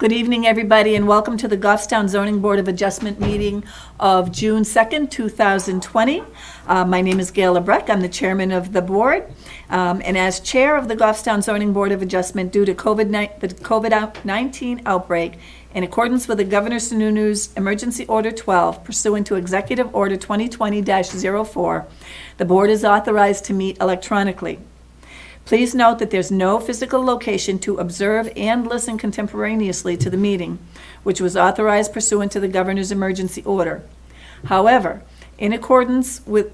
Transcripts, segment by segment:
Good evening, everybody, and welcome to the Goffstown Zoning Board of Adjustment meeting of June 2nd, 2020. My name is Gail Lebrecht. I'm the chairman of the board. And as chair of the Goffstown Zoning Board of Adjustment, due to the COVID-19 outbreak, in accordance with the Governor Sununu's Emergency Order 12, pursuant to Executive Order 2020-04, the board is authorized to meet electronically. Please note that there's no physical location to observe and listen contemporaneously to the meeting, which was authorized pursuant to the governor's emergency order. However, in accordance with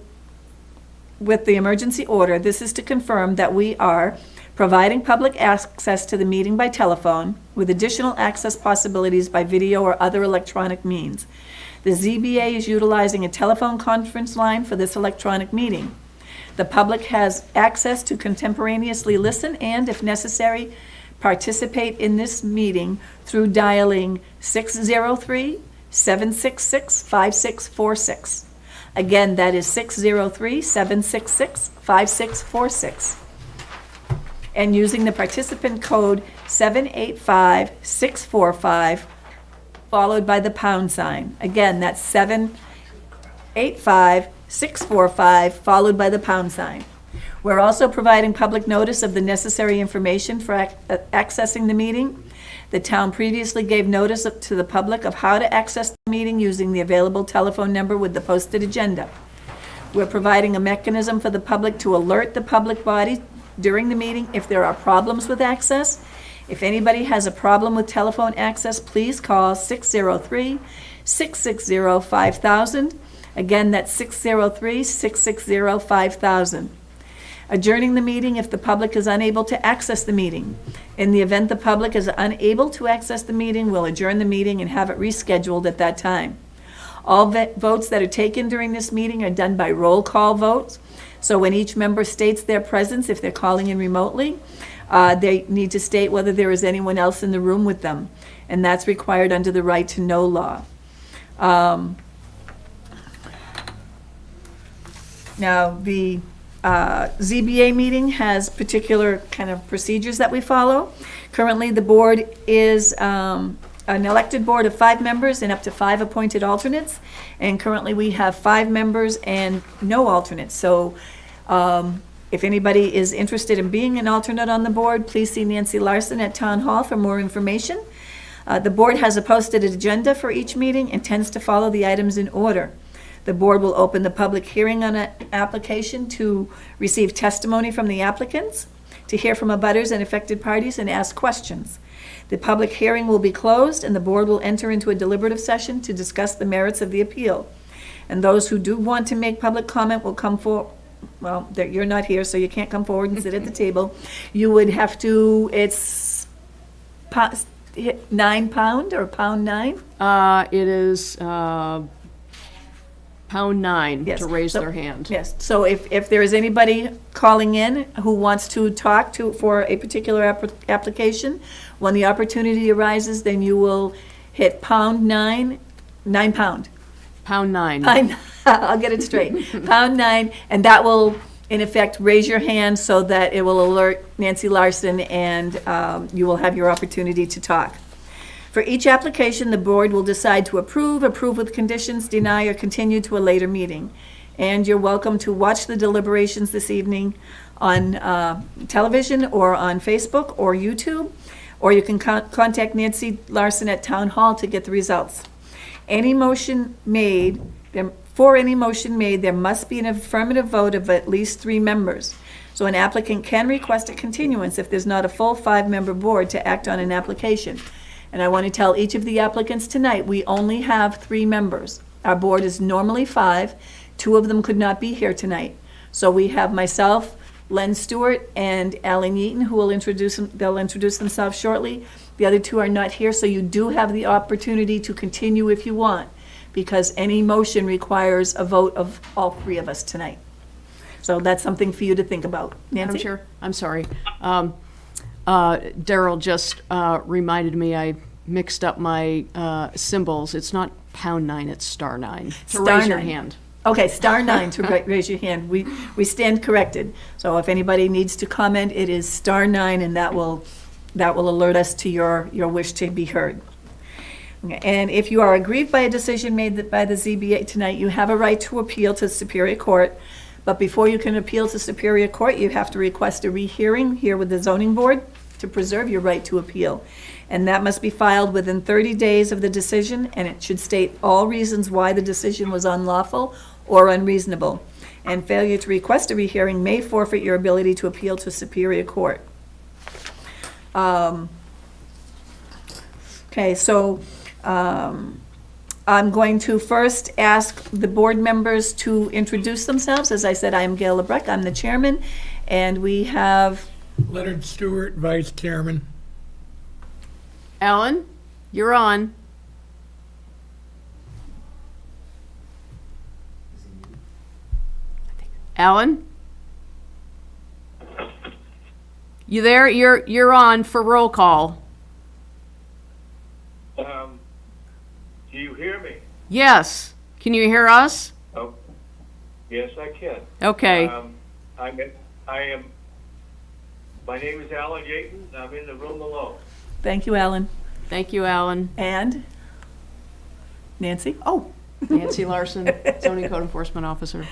the emergency order, this is to confirm that we are providing public access to the meeting by telephone, with additional access possibilities by video or other electronic means. The ZBA is utilizing a telephone conference line for this electronic meeting. The public has access to contemporaneously listen and, if necessary, participate in this meeting through dialing 603-766-5646. Again, that is 603-766-5646. And using the participant code 785-645, followed by the pound sign. Again, that's 785-645, followed by the pound sign. We're also providing public notice of the necessary information for accessing the meeting. The town previously gave notice to the public of how to access the meeting using the available telephone number with the posted agenda. We're providing a mechanism for the public to alert the public body during the meeting if there are problems with access. If anybody has a problem with telephone access, please call 603-660-5000. Again, that's 603-660-5000. Adjourning the meeting if the public is unable to access the meeting. In the event the public is unable to access the meeting, we'll adjourn the meeting and have it rescheduled at that time. All votes that are taken during this meeting are done by roll call votes. So when each member states their presence, if they're calling in remotely, they need to state whether there is anyone else in the room with them. And that's required under the right to know law. Now, the ZBA meeting has particular kind of procedures that we follow. Currently, the board is an elected board of 5 members and up to 5 appointed alternates. And currently, we have 5 members and no alternates. So if anybody is interested in being an alternate on the board, please see Nancy Larson at Town Hall for more information. The board has a posted agenda for each meeting and tends to follow the items in order. The board will open the public hearing on an application to receive testimony from the applicants, to hear from abutters and affected parties, and ask questions. The public hearing will be closed, and the board will enter into a deliberative session to discuss the merits of the appeal. And those who do want to make public comment will come forward. Well, you're not here, so you can't come forward and sit at the table. You would have to, it's £9 or £9? It is £9 Yes. to raise So- their hand. Yes, so if there is anybody calling in who wants to talk for a particular application, when the opportunity arises, then you will hit £9, £9. £9. I'll get it straight. £9, and that will, in effect, raise your hand so that it will alert Nancy Larson, and you will have your opportunity to talk. For each application, the board will decide to approve with conditions, deny, or continue to a later meeting. And you're welcome to watch the deliberations this evening on television or on Facebook or YouTube, or you can contact Nancy Larson at Town Hall to get the results. For any motion made, there must be an affirmative vote of at least 3 members. So an applicant can request a continuance if there's not a full 5-member board to act on an application. And I want to tell each of the applicants tonight, we only have 3 members. Our board is normally 5. 2 of them could not be here tonight. So we have myself, Len Stewart, and Alan Yeaton, who will they'll introduce themselves shortly. The other 2 are not here, so you do have the opportunity to continue if you want, because any motion requires a vote of all 3 of us tonight. So that's something for you to think about. Madam Nancy? Chair, I'm sorry. Daryl just reminded me I mixed up my symbols. It's not £9, it's *9. To raise your hand. Okay, *9 to raise your hand. We stand corrected. So if anybody needs to comment, it is *9, and that will that will alert us to your wish to be heard. Okay, and if you are aggrieved by a decision made by the ZBA tonight, you have a right to appeal to Superior Court. But before you can appeal to Superior Court, you have to request a rehearing here with the zoning board to preserve your right to appeal. And that must be filed within 30 days of the decision, and it should state all reasons why the decision was unlawful or unreasonable. And failure to request a rehearing may forfeit your ability to appeal to Superior Court. Okay, so I'm going to first ask the board members to introduce themselves. As I said, I am Gail LeBrecq, I'm the chairman, and we have, Leonard Stewart, Vice Chairman. Alan, you're on. Alan? You there? You're on for roll call. Do you hear me? Yes. Can you hear us? Oh, yes, I can. Okay. I am, my name is Alan Yaton. I'm in the room alone. thank you, Alan. Thank you, Alan. And Nancy? Oh, Nancy Larson, Zoning Code Enforcement Officer.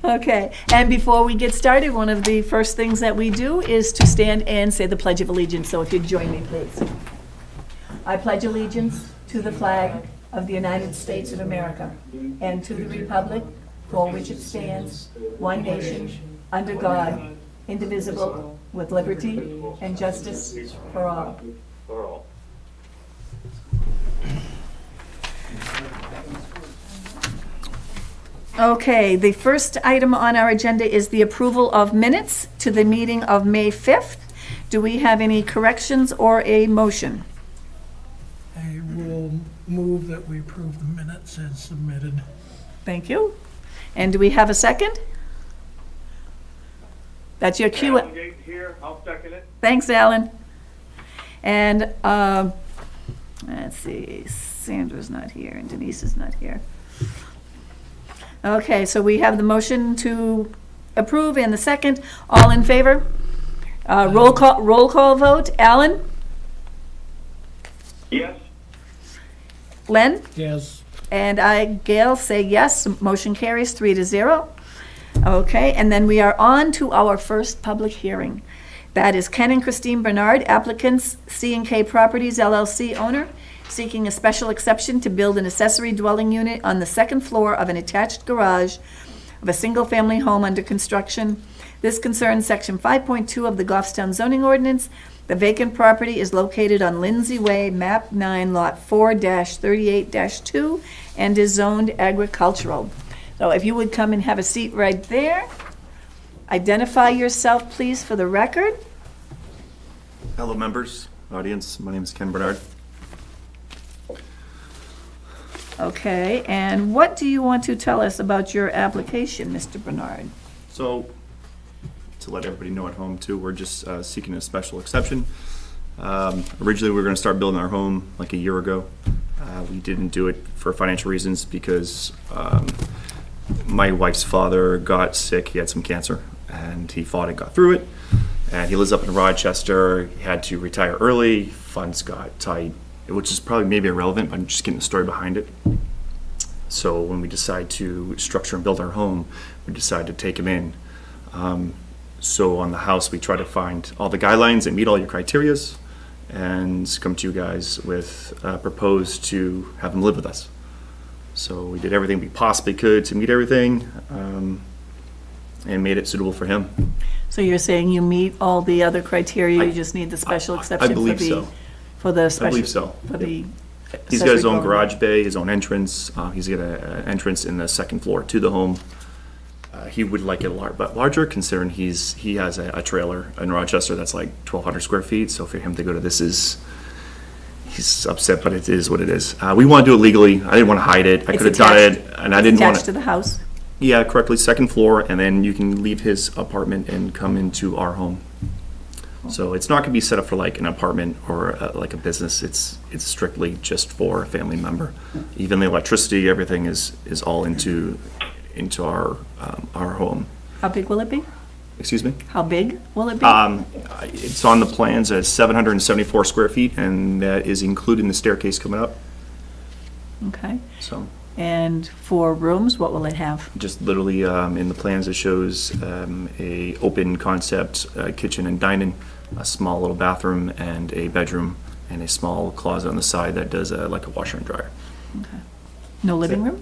okay. And before we get started, one of the first things that we do is to stand and say the Pledge of Allegiance. So if you'd join me, please. I pledge allegiance to the flag of the United States of America and to the republic for which it stands, one nation, under God, indivisible, with liberty and justice for all. For all. Okay, the first item on our agenda is the approval of minutes to the meeting of May 5th. Do we have any corrections or a motion? I will move that we approve the minutes as submitted. Thank you. And do we have a second? That's your cue. Alan Yaton here. I'll second it. Thanks, Alan. And, let's see, Sandra's not here and Denise is not here. Okay, so we have the motion to approve and the second. All in favor? Roll call vote. Alan? Yes? Len? Yes. And I, Gail, say yes. Motion carries 3-0. Okay, and then we are on to our first public hearing. That is Ken and Christine Bernard, applicants, C&K Properties LLC owner, seeking a special exception to build an accessory dwelling unit on the second floor of an attached garage of a single-family home under construction. This concerns Section 5.2 of the Goffstown zoning ordinance. The vacant property is located on Lindsay Way, map 9, lot 4-38-2, and is zoned agricultural. So if you would come and have a seat right there. Identify yourself, please, for the record. Hello, members, audience. My name is Ken Bernard. Okay, and what do you want to tell us about your application, Mr. Bernard? So, to let everybody know at home too, we're just seeking a special exception. Originally, we were going to start building our home like a year ago. We didn't do it for financial reasons because my wife's father got sick. He had some cancer, and he fought and got through it. And he lives up in Rochester. He had to retire early. Funds got tight, which is probably maybe irrelevant, but I'm just getting the story behind it. So when we decide to structure and build our home, we decide to take him in. So on the house, we try to find all the guidelines that meet all your criterias and come to you guys with propose to have him live with us. So we did everything we possibly could to meet everything and made it suitable for him. So you're saying you meet all the other criteria, you just need the special exception I believe so. for the I special? believe so. For the He's got his own accessory garage bay, his own entrance. He's got an entrance in the second floor to the home. He would like it larger, considering he has a trailer in Rochester that's like 1,200 square feet. So for him to go to this he's upset, but it is what it is. We want to do it legally. I didn't want to hide it. I It's could have done attached- it, and I didn't want Attached to the house? Yeah, correctly, second floor, and then you can leave his apartment and come into our home. So it's not going to be set up for like an apartment or like a business. It's strictly just for a family member. Even the electricity, everything is all into our home. How big will it be? Excuse me? How big will it be? It's on the plans as 774 square feet, and that is including the staircase coming up, Okay. so. And for rooms, what will it have? Just literally, in the plans, it shows a open concept kitchen and dining, a small little bathroom and a bedroom, and a small closet on the side that does like a washer and dryer. No living room?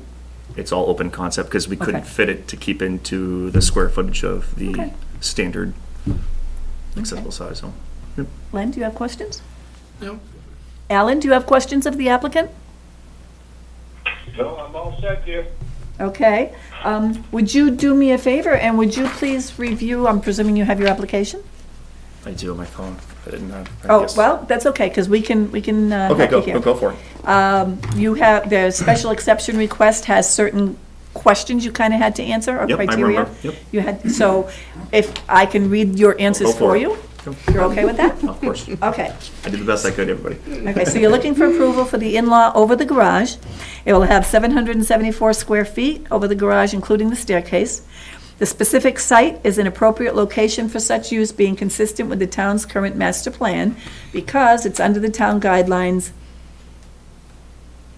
It's all open concept because we couldn't Okay. fit it to keep into the square footage of the Okay. standard accessible size, so. Len, do you have questions? No? Alan, do you have questions of the applicant? No, I'm all set here. Okay. Would you do me a favor, and would you please review, I'm presuming you have your application? I do on my phone. I didn't have. Oh, yes. well, that's okay, because we can Okay, help you here. go for it. You have, the special exception request has certain questions you kind of had to answer, or Yep, I criteria? remember. Yep. You had, so if I can read your answers Go for for it. you? Yep. You're okay with that? Of course. Okay. I did the best I could, everybody. Okay, so you're looking for approval for the in-law over the garage. It will have 774 square feet over the garage, including the staircase. The specific site is an appropriate location for such use, being consistent with the town's current master plan, because it's under the town guidelines,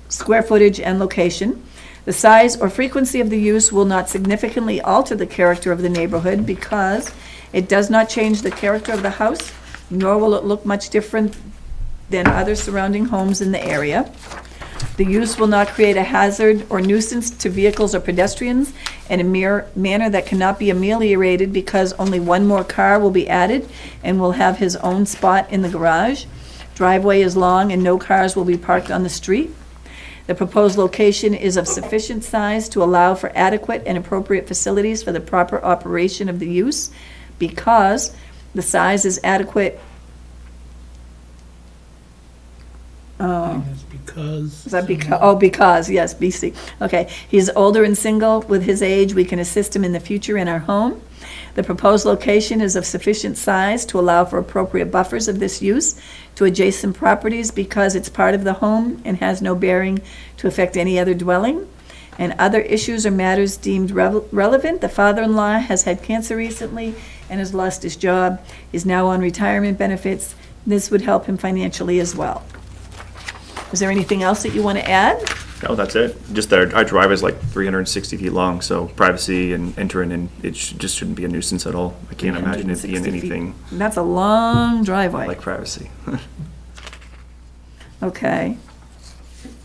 square footage and location. The size or frequency of the use will not significantly alter the character of the neighborhood, because it does not change the character of the house, nor will it look much different than other surrounding homes in the area. The use will not create a hazard or nuisance to vehicles or pedestrians in a mere manner that cannot be ameliorated, because only one more car will be added and will have his own spot in the garage. Driveway is long and no cars will be parked on the street. The proposed location is of sufficient size to allow for adequate and appropriate facilities for the proper operation of the use, because the size is adequate. I think it's because. Is that because, oh, because, yes, BC. Okay. He's older and single. With his age, we can assist him in the future in our home. The proposed location is of sufficient size to allow for appropriate buffers of this use to adjacent properties, because it's part of the home and has no bearing to affect any other dwelling. And other issues or matters deemed relevant. The father-in-law has had cancer recently and has lost his job. He's now on retirement benefits. This would help him financially as well. Is there anything else that you want to add? No, that's it. Just that our drive is like 360 feet long, so privacy and entering, and it just shouldn't be a nuisance at all. I can't imagine it being 360 feet. anything That's a long driveway. like privacy. Okay.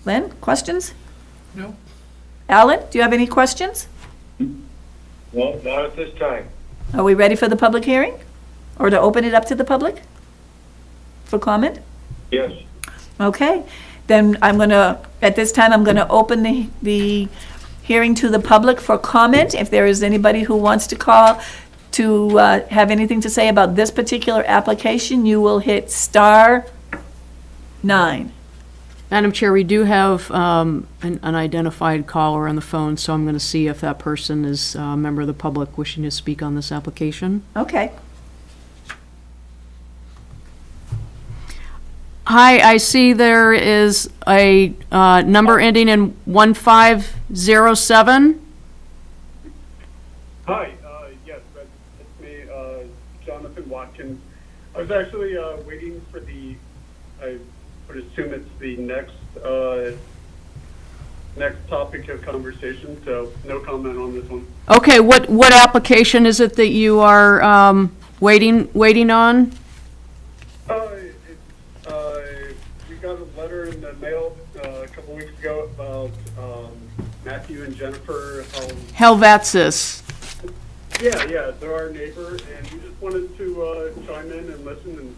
Lynn, questions? No? Alan, do you have any questions? Well, not at this time. Are we ready for the public hearing? Or to open it up to the public for comment? Yes. Okay, then at this time, I'm gonna open the hearing to the public for comment. If there is anybody who wants to call to have anything to say about this particular application, you will hit *9. Madam Chair, we do have an unidentified caller on the phone, so I'm going to see if that person is a member of the public wishing to speak on this application. Okay, Hi, I see there is a number ending in 1507. Hi, yes, that's me, Jonathan Watkins. I was actually waiting for I would assume it's the next topic of conversation, so no comment on this one. Okay, what application is it that you are waiting on? We got a letter in the mail a couple weeks ago about Matthew and Jennifer. Helvatsis. Yeah, they're our neighbor, and we just wanted to chime in and listen and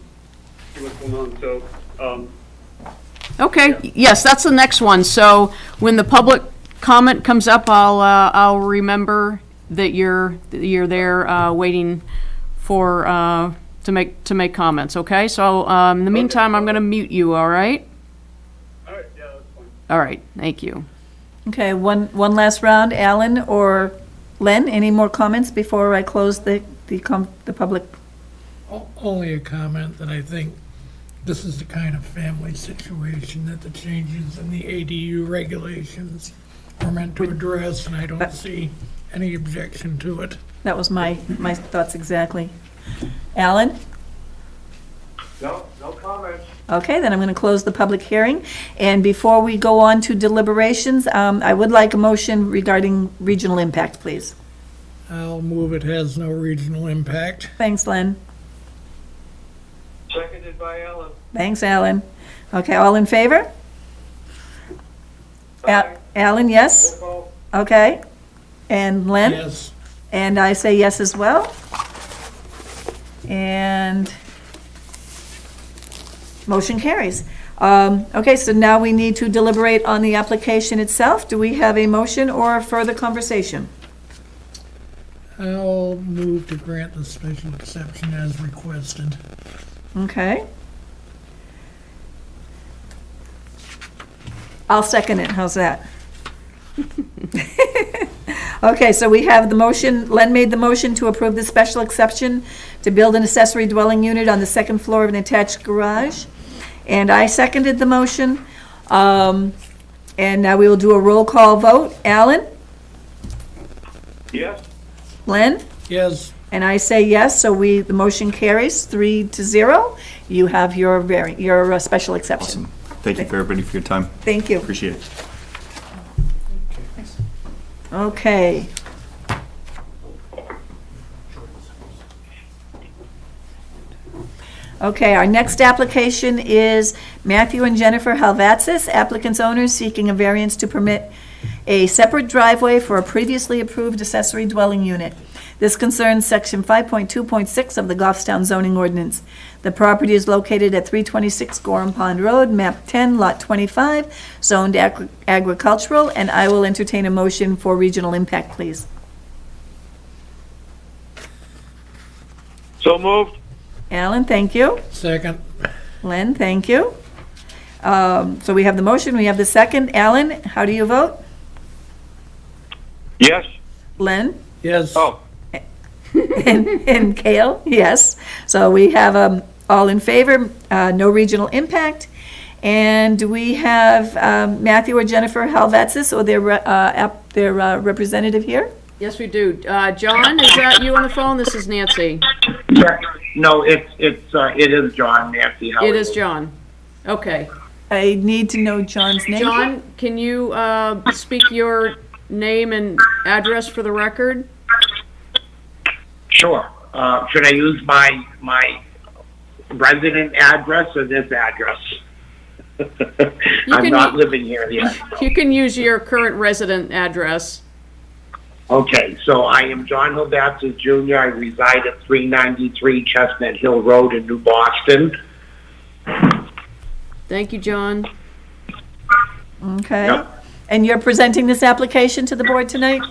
see what's going on. So, Okay, yes, that's the next one. So when the public comment comes up, I'll remember that you're there waiting for to make comments. Okay, so in the meantime, I'm going to mute you. All right. all right, yeah, that's fine. All right. Thank you. okay, one last round. Alan or Len, any more comments before I close the public? Only a comment that I think this is the kind of family situation that the changes in the ADU regulations are meant to address, and I don't see any objection to it. That was my thoughts exactly. Alan? No comments. Okay, then I'm going to close the public hearing. And before we go on to deliberations, I would like a motion regarding regional impact, please. I'll move it has no regional impact. Thanks, Len. Seconded by Ellen. Thanks, Alan. Okay, all in favor? Aye. Alan, yes? Roll call. Okay. And Len? Yes. And I say yes as well. And motion carries. Okay, so now we need to deliberate on the application itself. Do we have a motion or further conversation? I'll move to grant the special exception as requested. Okay. I'll second it, how's that? Okay, so we have the motion, Len made the motion to approve the special exception to build an accessory dwelling unit on the second floor of an attached garage. And I seconded the motion. And now we will do a roll call vote. Alan? Yes. Len? Yes. And I say yes, so the motion carries 3-0. You have your special exception. Awesome. Thank you for everybody for your time. Thank you. Appreciate it. Okay. Okay, our next application is Matthew and Jennifer Halvatsis, applicants' owners seeking a variance to permit a separate driveway for a previously approved accessory dwelling unit. This concerns section 5.2.6 of the Goffstown zoning ordinance. The property is located at 326 Gorham Pond Road, map 10, lot 25, zoned agricultural, and I will entertain a motion for regional impact, please. So moved. Alan, thank you. Second. Len, thank you. So we have the motion, we have the second. Alan, how do you vote? Yes. Len? Yes. Oh, And Kale, yes. So we have all in favor, no regional impact. And do we have Matthew or Jennifer Halvatsis or their representative here? Yes, we do. John, is that you on the phone? This is Nancy. Yeah, no, it is John, Nancy. How It are is you? John. Okay. I need to know John's name. John, can you speak your name and address for the record? Sure. Should I use my resident address or this address? I'm can not u- living here yet. You can use your current resident address. Okay, so I am John Hilbatsis Jr. I reside at 393 Chestnut Hill Road in New Boston. Thank you, John. Okay. Yep. And you're presenting this application to the board tonight?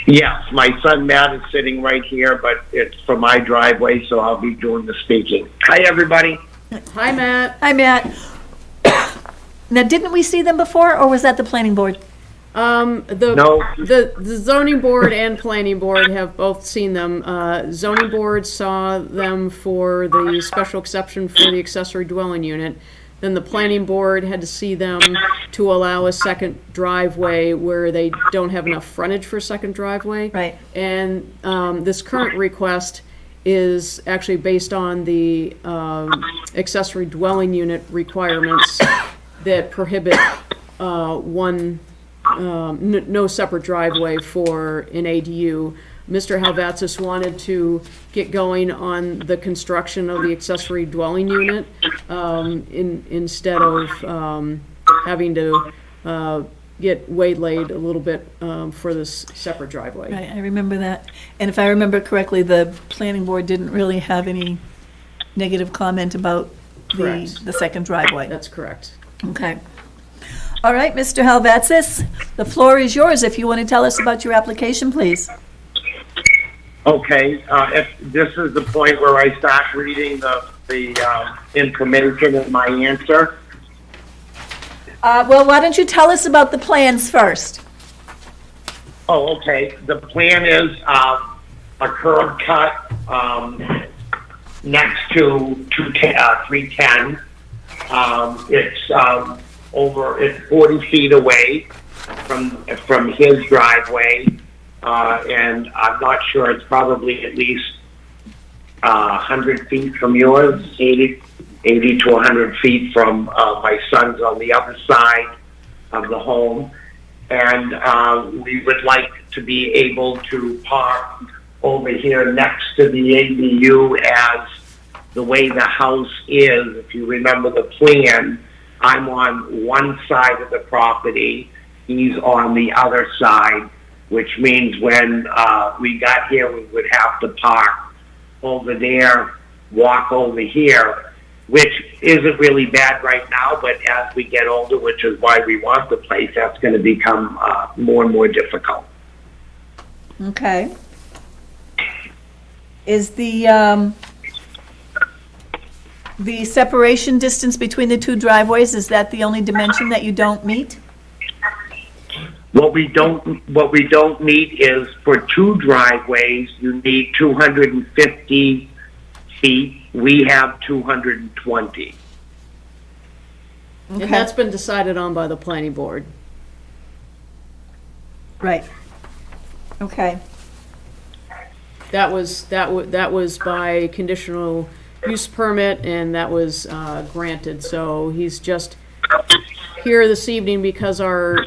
Yes, my son Matt is sitting right here, but it's for my driveway, so I'll be doing the speaking. Hi, everybody. Hi, Matt. Hi, Matt. Now, didn't we see them before, or was that the planning board? No. The zoning board and planning board have both seen them. Zoning board saw them for the special exception for the accessory dwelling unit. Then the planning board had to see them to allow a second driveway where they don't have enough frontage for a second driveway. Right. And this current request is actually based on the accessory dwelling unit requirements that prohibit no separate driveway for an ADU. Mr. Halvatsis wanted to get going on the construction of the accessory dwelling unit instead of having to get waylaid a little bit for this separate driveway. Right, I remember that. And if I remember correctly, the planning board didn't really have any negative comment about Correct. the second driveway. That's correct. Okay. All right, Mr. Halvatsis, the floor is yours if you want to tell us about your application, please. Okay, if this is the point where I start reading the information in my answer. Well, why don't you tell us about the plans first? Oh, okay. The plan is a curb cut next to 310. It's 40 feet away from his driveway. and I'm not sure, it's probably at least 100 feet from yours, 80 to 100 feet from my son's on the other side of the home. And we would like to be able to park over here next to the ADU, as the way the house is. If you remember the plan, I'm on one side of the property, he's on the other side, which means when we got here, we would have to park over there, walk over here, which isn't really bad right now, but as we get older, which is why we want the place, that's going to become more and more difficult. Okay. Is the separation distance between the two driveways, is that the only dimension that you don't meet? What we don't need is, for two driveways, you need 250 feet. We have 220. And Okay. that's been decided on by the planning board. Right. Okay. That was by conditional use permit, and that was granted. So he's just here this evening because our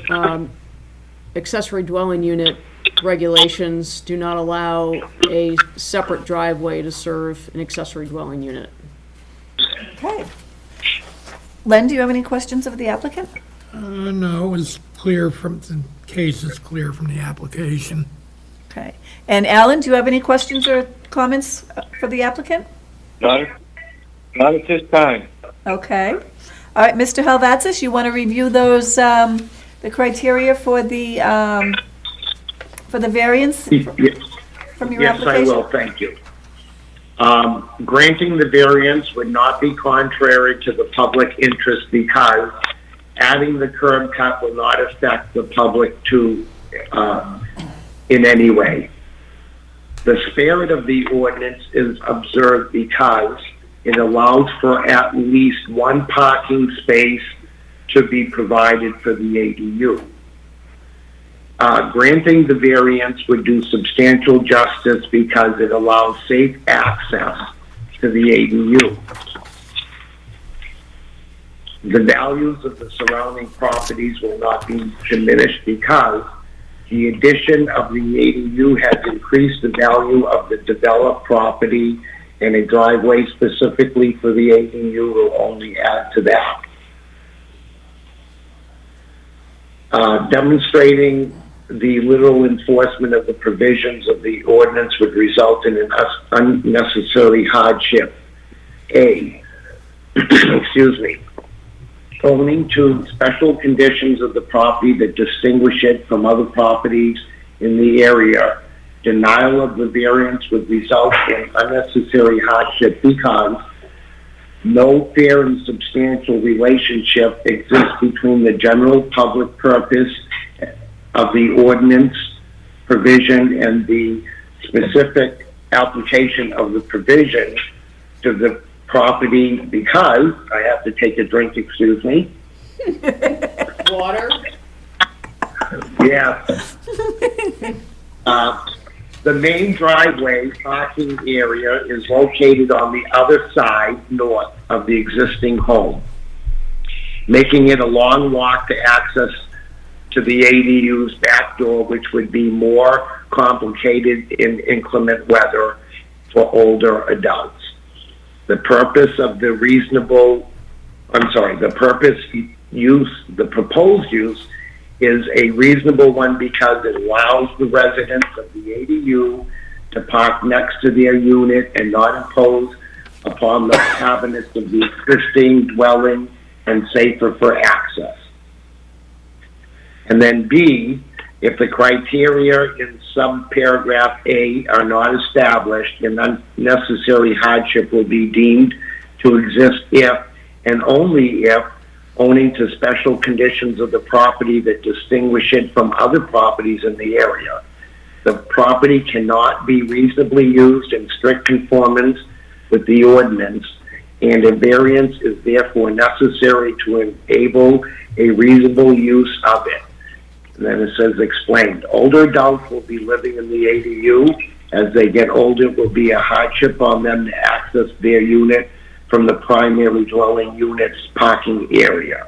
accessory dwelling unit regulations do not allow a separate driveway to serve an accessory dwelling unit. Okay. Len, do you have any questions of the applicant? No, it was clear from, the case is clear from the application. Okay. And Alan, do you have any questions or comments for the applicant? Not at this time. Okay. All right, Mr. Helvatzis, you want to review those, the criteria for the variance from your Yes, I application? will, thank you. Granting the variance would not be contrary to the public interest, because adding the curb cut will not affect the public in any way. The spirit of the ordinance is observed because it allows for at least one parking space to be provided for the ADU. Granting the variance would do substantial justice because it allows safe access to the ADU. The values of the surrounding properties will not be diminished because the addition of the ADU has increased the value of the developed property, and a driveway specifically for the ADU will only add to that. Demonstrating the literal enforcement of the provisions of the ordinance would result in an unnecessary hardship. Excuse me. Owning to special conditions of the property that distinguish it from other properties in the area, denial of the variance would result in unnecessary hardship because no fair and substantial relationship exists between the general public purpose of the ordinance provision and the specific application of the provision to the property, because I have to take a drink, excuse me. Water? Yeah. The main driveway parking area is located on the other side, north of the existing home, making it a long walk to access to the ADU's back door, which would be more complicated in inclement weather for older adults. The proposed use is a reasonable one because it allows the residents of the ADU to park next to their unit and not impose upon the cabinets of the existing dwelling, and safer for access. And then B, if the criteria in subparagraph A are not established, an unnecessary hardship will be deemed to exist if, and only if, owning to special conditions of the property that distinguish it from other properties in the area. The property cannot be reasonably used in strict conformance with the ordinance, and a variance is therefore necessary to enable a reasonable use of it. And then it says explained. Older adults will be living in the ADU. As they get older, it will be a hardship on them to access their unit from the primary dwelling unit's parking area.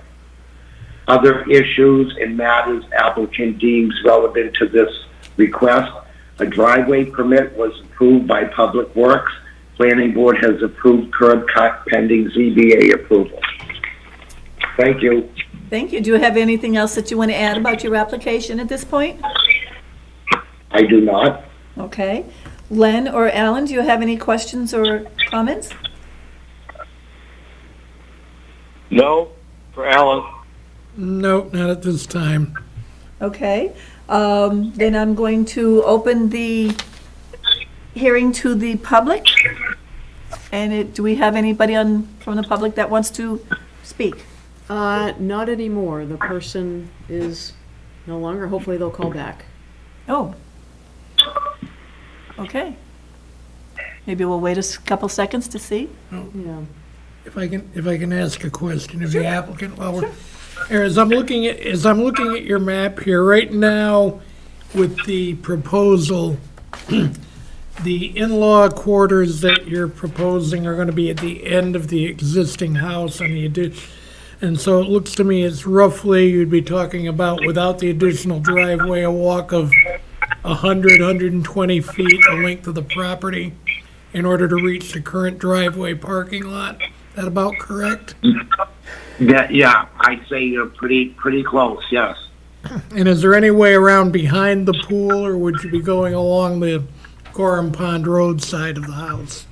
Other issues and matters applicant deems relevant to this request. A driveway permit was approved by Public Works. Planning Board has approved curb cut pending ZBA approval. Thank you. Thank you. Do you have anything else that you want to add about your application at this point? I do not. Okay. Len or Alan, do you have any questions or comments? No, for Alan. Nope, not at this time. Okay. Then I'm going to open the hearing to the public. And do we have anybody from the public that wants to speak? Not anymore. The person is no longer. Hopefully they'll call back. Oh. Okay. Maybe we'll wait a couple seconds to see. Yeah. If I can ask a question of the applicant while we're, as I'm looking at your map here, right now with the proposal, the in-law quarters that you're proposing are gonna be at the end of the existing house on the addition. And so it looks to me it's roughly, you'd be talking about, without the additional driveway, a walk of 120 feet, the length of the property, in order to reach the current driveway parking lot. That about correct? Yeah, I'd say you're pretty close, yes. And is there any way around behind the pool, or would you be going along the Gorham Pond Road side of the house?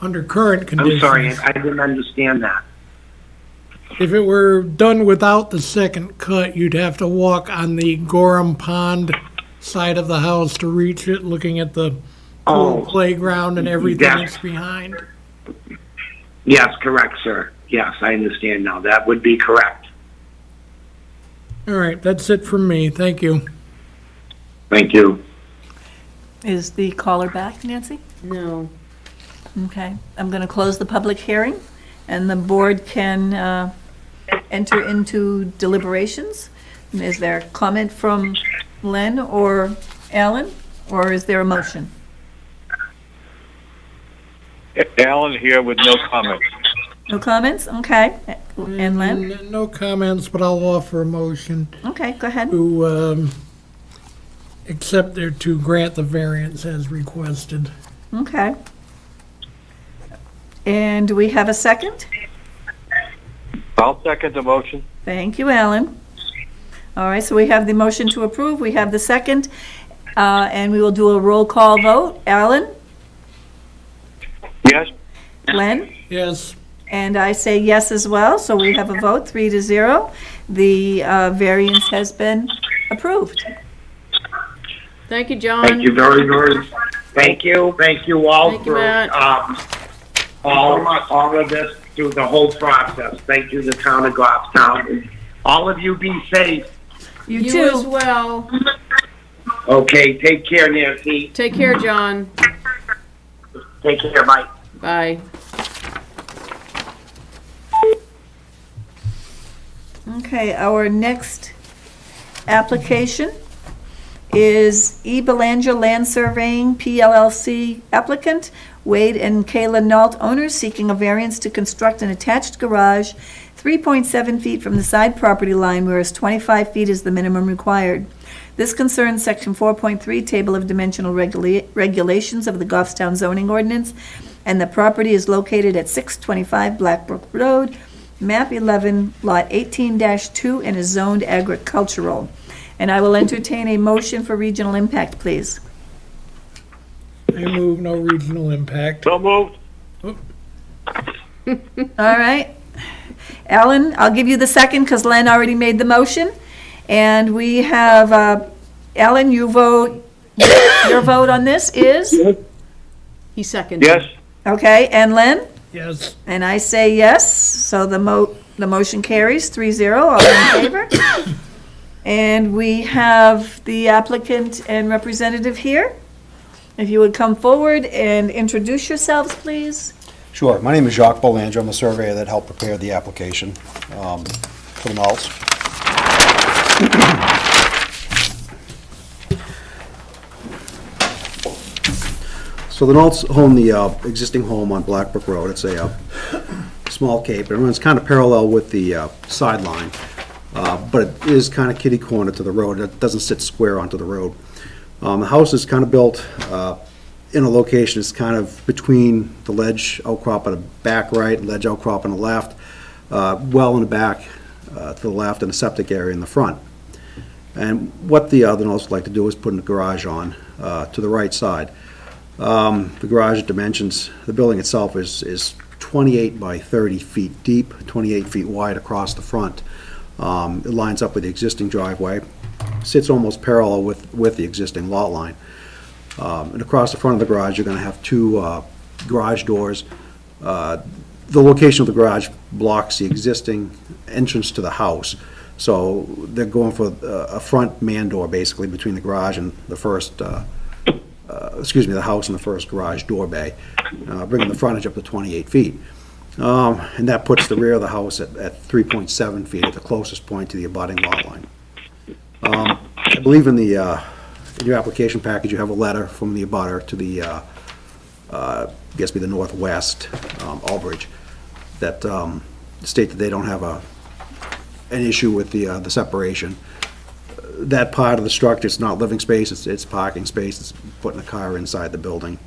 Under current conditions. I'm sorry, I didn't understand that. If it were done without the second cut, you'd have to walk on the Gorham Pond side of the house to reach it, looking at the pool playground and everything yeah. that's behind. Yes, correct, sir. Yes, I understand now. That would be correct. All right, that's it from me. Thank you. Thank you. Is the caller back, Nancy? No. Okay. I'm going to close the public hearing, and the board can enter into deliberations. And is there a comment from Len or Alan, or is there a motion? Alan here with no comments. No comments? Okay. And Len? No comments, but I'll offer a motion Okay, go ahead. to to grant the variance as requested. Okay. And do we have a second? I'll second the motion. Thank you, Alan. All right, so we have the motion to approve, we have the second, and we will do a roll call vote. Alan? Yes? Len? Yes. And I say yes as well, so we have a vote, 3-0. The variance has been approved. Thank you, John. Thank you very much. Thank you. Thank you all Thank you, for Matt. all of this through the whole process. Thank you, the town of Goffstown. And all of you be safe. You You as too. well. Okay, take care, Nancy. Take care, John. Take care, bye. Bye. Okay, our next application is E. Belanger Land Surveying, PLLC applicant, Wade and Kayla Nault owners, seeking a variance to construct an attached garage 3.7 feet from the side property line, whereas 25 feet is the minimum required. This concerns Section 4.3, Table of Dimensional Regulations of the Goffstown zoning ordinance, and the property is located at 625 Blackbrook Road, map 11, lot 18-2, and is zoned agricultural. And I will entertain a motion for regional impact, please. I move no regional impact. So moved. All right. Alan, I'll give you the second because Len already made the motion. And we have, Alan, you vote, your vote on this is? He seconded. Yes? Okay, and Len? Yes. And I say yes, so the motion carries 3-0, all in favor. And we have the applicant and representative here. If you would come forward and introduce yourselves, please. Sure. My name is Jacques Belanger. I'm a surveyor that helped prepare the application for the Naults. So the Knolls own the existing home on Blackbrook Road. It's a small cape. It runs kind of parallel with the sideline, but it is kind of kitty corner to the road. It doesn't sit square onto the road. The house is kind of built in a location that's kind of between the ledge outcrop on the back right, ledge outcrop on the left, well in the back to the left, and a septic area in the front. And what the Knolls would like to do is put a garage on to the right side. The garage dimensions, the building itself is 28 by 30 feet deep, 28 feet wide across the front. It lines up with the existing driveway, sits almost parallel with the existing lot line. And across the front of the garage, you're going to have two garage doors. The location of the garage blocks the existing entrance to the house. So they're going for a front man door, basically, between the garage and the first the house and the first garage door bay, bringing the frontage up to 28 feet. And that puts the rear of the house at 3.7 feet at the closest point to the abutting lot line. I believe in your application package, you have a letter from the abutter to the, I guess be the northwest, Albridge, that state that they don't have an issue with the separation. That part of the structure, it's not living space, it's parking space, it's putting a car inside the building.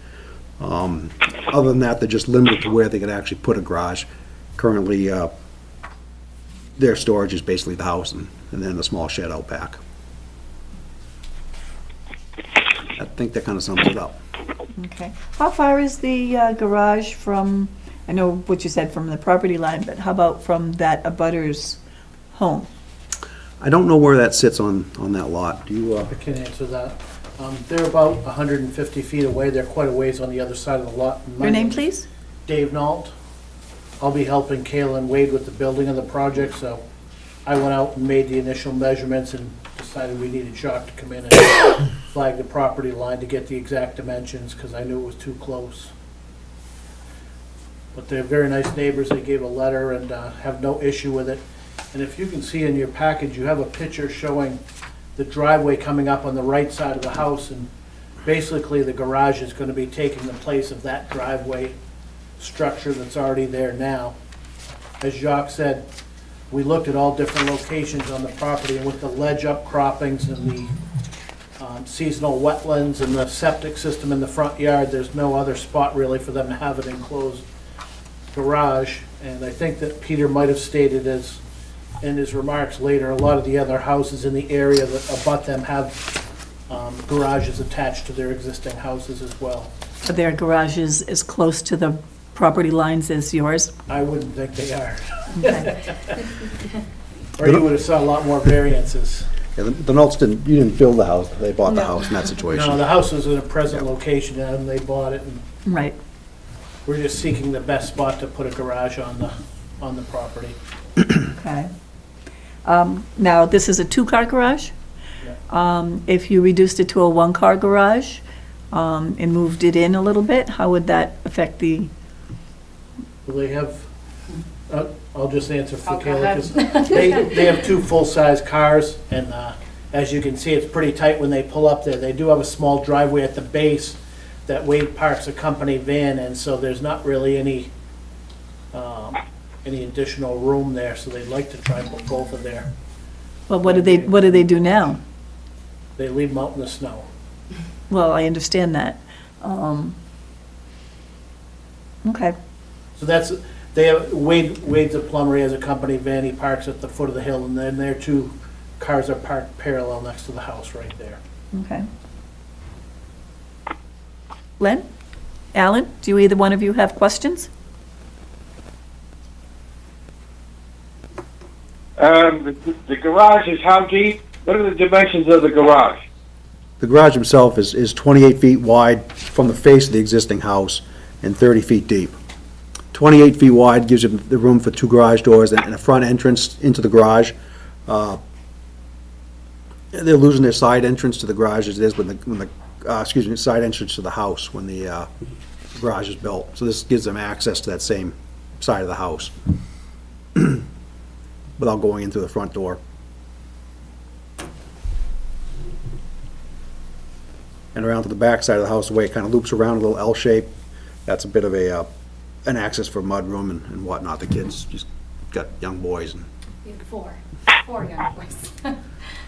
Other than that, they're just limited to where they could actually put a garage. Currently, their storage is basically the house and then the small shed out back. I think that kind of sums it up. Okay. How far is the garage from, I know what you said from the property line, but how about from that abutter's home? I don't know where that sits on that lot. Do you, I can answer that. They're about 150 feet away. They're quite a ways on the other side of the lot. Your name, please? Dave Nault. I'll be helping Kayla and Wade with the building of the project, so I went out and made the initial measurements and decided we needed Jacques to come in and flag the property line to get the exact dimensions, because I knew it was too close. But they're very nice neighbors. They gave a letter and have no issue with it. And if you can see in your package, you have a picture showing the driveway coming up on the right side of the house, and basically the garage is going to be taking the place of that driveway structure that's already there now. As Jacques said, we looked at all different locations on the property, and with the ledge upcroppings and the seasonal wetlands and the septic system in the front yard, there's no other spot really for them to have an enclosed garage. And I think that Peter might have stated as in his remarks later, a lot of the other houses in the area that abut them have garages attached to their existing houses as well. Are their garages as close to the property lines as yours? I wouldn't think they are. Okay. Or you would have saw a lot more variances. yeah, the Knolls you didn't build the house, they bought the house in that situation. No, the house was in a present location and they bought it, and Right. we're just seeking the best spot to put a garage on the property. Okay. Now, this is a two-car garage? If you reduced it to a one-car garage and moved it in a little bit, how would that affect the, Well, they have, I'll just answer for Oh, go Kayla, ahead. 'cause they have two full-size cars, and as you can see, it's pretty tight when they pull up there. They do have a small driveway at the base that Wade parks a company van in, so there's not really any additional room there, so they'd like to try and put both of there. well, what do they do now? They leave them out in the snow. Well, I understand that. Okay, So that's, they have, Wade's a plumber, he has a company van, he parks at the foot of the hill, and then their two cars are parked parallel next to the house right there. okay. Len? Alan, do either one of you have questions? The garage is how deep? What are the dimensions of the garage? The garage itself is 28 feet wide from the face of the existing house and 30 feet deep. 28 feet wide gives you the room for two garage doors and a front entrance into the garage. They're losing their side entrance to the garage as it is when the side entrance to the house when the garage is built. So this gives them access to that same side of the house without going in through the front door. and around to the back side of the house, the way it kind of loops around a little L shape. That's a bit of an access for mudroom and whatnot. The kids just got young boys and We have four young boys.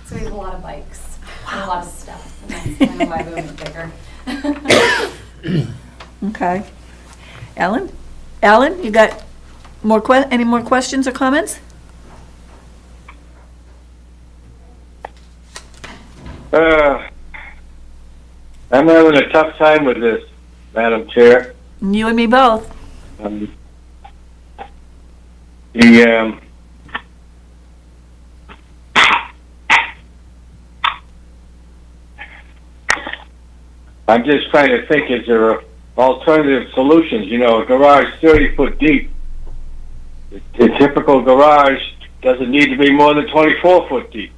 So we have a lot of bikes, and a lot of stuff, and that's kind of why we went bigger. Okay. Alan? Alan, you got any more questions or comments? I'm having a tough time with this, Madam Chair. You and me both. The, I'm just trying to think, is there alternative solutions? You know, a garage 30 foot deep. The typical garage doesn't need to be more than 24 foot deep.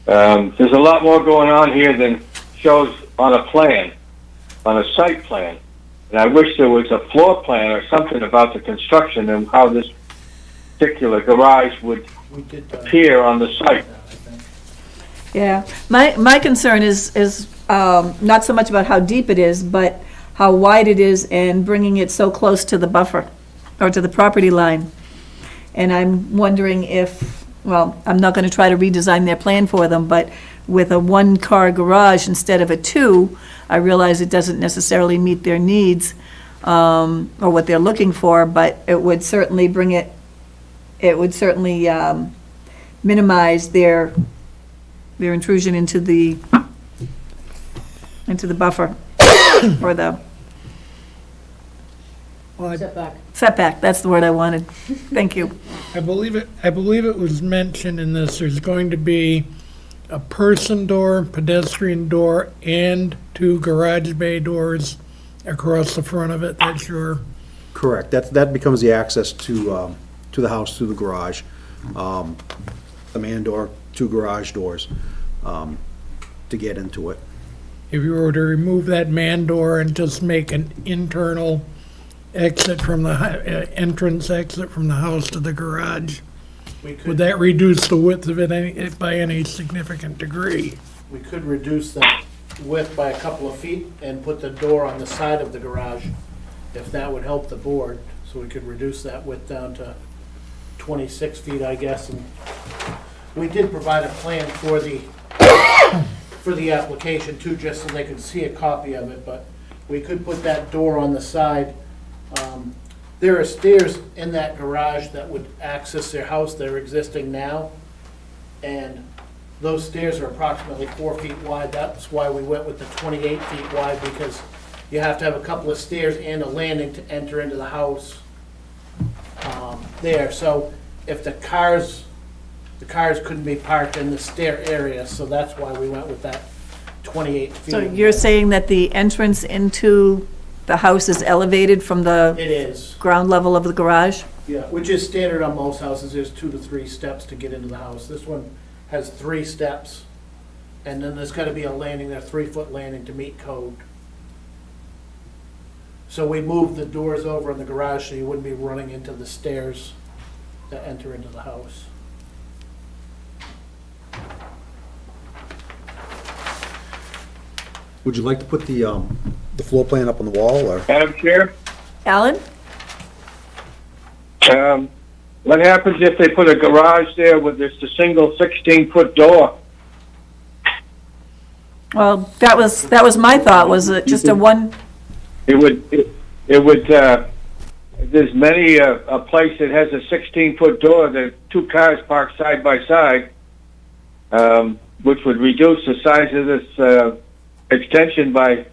There's a lot more going on here than shows on a plan, on a site plan. And I wish there was a floor plan or something about the construction and how this particular garage would We did, appear on the site. I think. Yeah. My concern is not so much about how deep it is, but how wide it is and bringing it so close to the buffer or to the property line. And I'm wondering if, well, I'm not going to try to redesign their plan for them, but with a one-car garage instead of a two, I realize it doesn't necessarily meet their needs or what they're looking for, but it would certainly minimize their intrusion into the buffer or the setback, that's the word I wanted. Thank you. I believe it was mentioned in this, there's going to be a person door, pedestrian door, and 2 garage bay doors across the front of it. That's your, correct. That becomes the access to the house through the garage. The man door, 2 garage doors to get into it. if you were to remove that man door and just make an internal exit from the, entrance exit from the house to the garage, We could, would that reduce the width of it by any significant degree? we could reduce that width by a couple of feet and put the door on the side of the garage, if that would help the board. So we could reduce that width down to 26 feet, I guess. And we did provide a plan for the application too, just so they could see a copy of it, but we could put that door on the side. There are stairs in that garage that would access their house, they're existing now, and those stairs are approximately 4 feet wide. That's why we went with the 28 feet wide, because you have to have a couple of stairs and a landing to enter into the house there. So if the cars couldn't be parked in the stair area, so that's why we went with that 28 feet. So you're saying that the entrance into the house is elevated from the It is, ground level of the garage? yeah, which is standard on most houses. There's 2 to 3 steps to get into the house. This one has 3 steps, and then there's gotta be a landing there, 3-foot landing to meet code. So we moved the doors over in the garage so you wouldn't be running into the stairs that enter into the house. Would you like to put the floor plan up on the wall, or? Madam Chair, Alan? what happens if they put a garage there with just a single 16-foot door? Well, that was my thought, was it just a one, It would, there's many, a place that has a 16-foot door, that 2 cars parked side by side, which would reduce the size of this, extension by,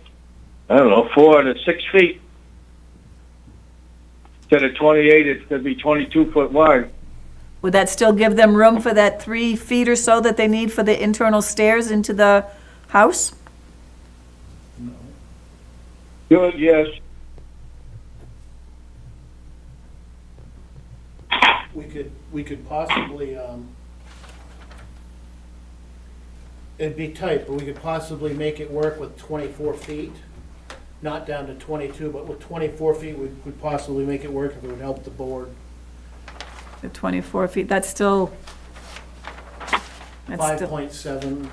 I don't know, 4 to 6 feet. Instead of 28, it's gonna be 22 foot wide. would that still give them room for that 3 feet or so that they need for the internal stairs into the house? Good, yes. We could possibly, it'd be tight, but we could possibly make it work with 24 feet. Not down to 22, but with 24 feet, we could possibly make it work if it would help the board. The 24 feet, that's still, 5.7,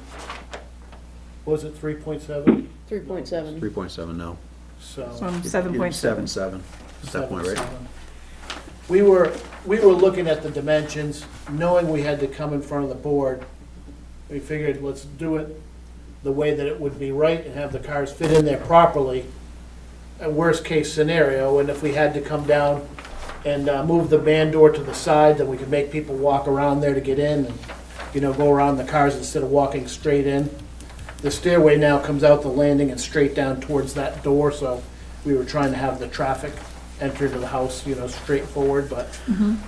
Was it 3.7? 3.7. 3.7 now. So. From 7.7. 7.7. Is that point right? 7.7. We were looking at the dimensions, knowing we had to come in front of the board. We figured, let's do it the way that it would be right and have the cars fit in there properly. A worst-case scenario, and if we had to come down and move the man door to the side, then we could make people walk around there to get in and, go around the cars instead of walking straight in. The stairway now comes out the landing and straight down towards that door, so we were trying to have the traffic enter to the house, straightforward, but, And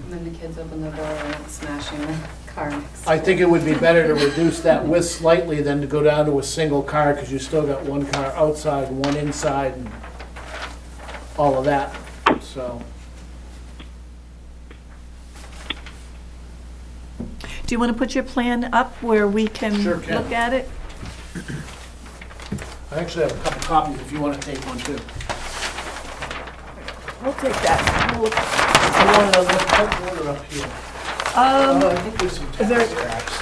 then the kids open the door and it's smashing the car next I door. think it would be better to reduce that width slightly than to go down to a single car, because you still got one car outside and one inside and all of that, so. Do you want to put your plan up where we can Sure can. look at it? I actually have a couple copies if you want to take one too. We'll take that. We'll- I wanted to look at order up here. I think there's some is there- tax tracks.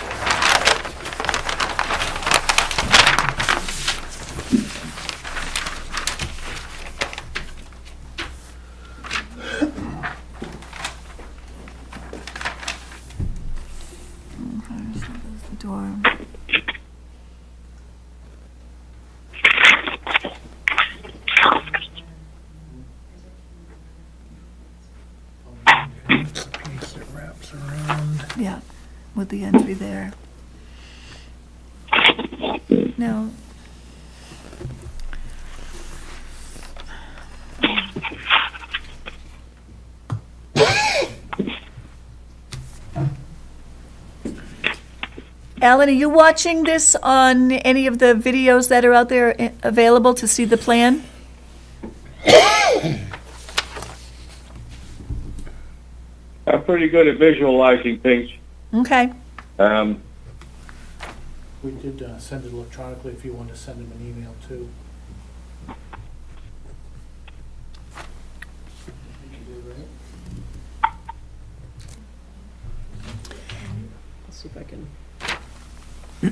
The door. It's the piece that wraps around. Yeah, with the entry there. No. Alan, are you watching this on any of the videos that are out there available to see the plan? I'm pretty good at visualizing things. Okay. We did send it electronically if you wanted to send him an email too. I think you did, right? Let's see if I can. I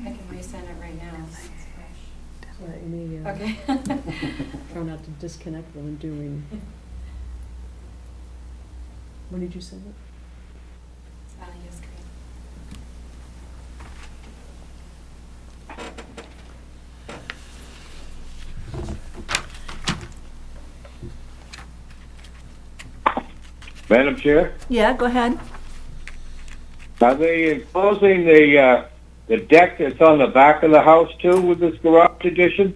can resend it right now. Let me Okay. try not to disconnect when I'm doing. When did you send it? Yes, great. Madam Chair, Yeah, go ahead. are they enclosing the deck that's on the back of the house too with this garage addition?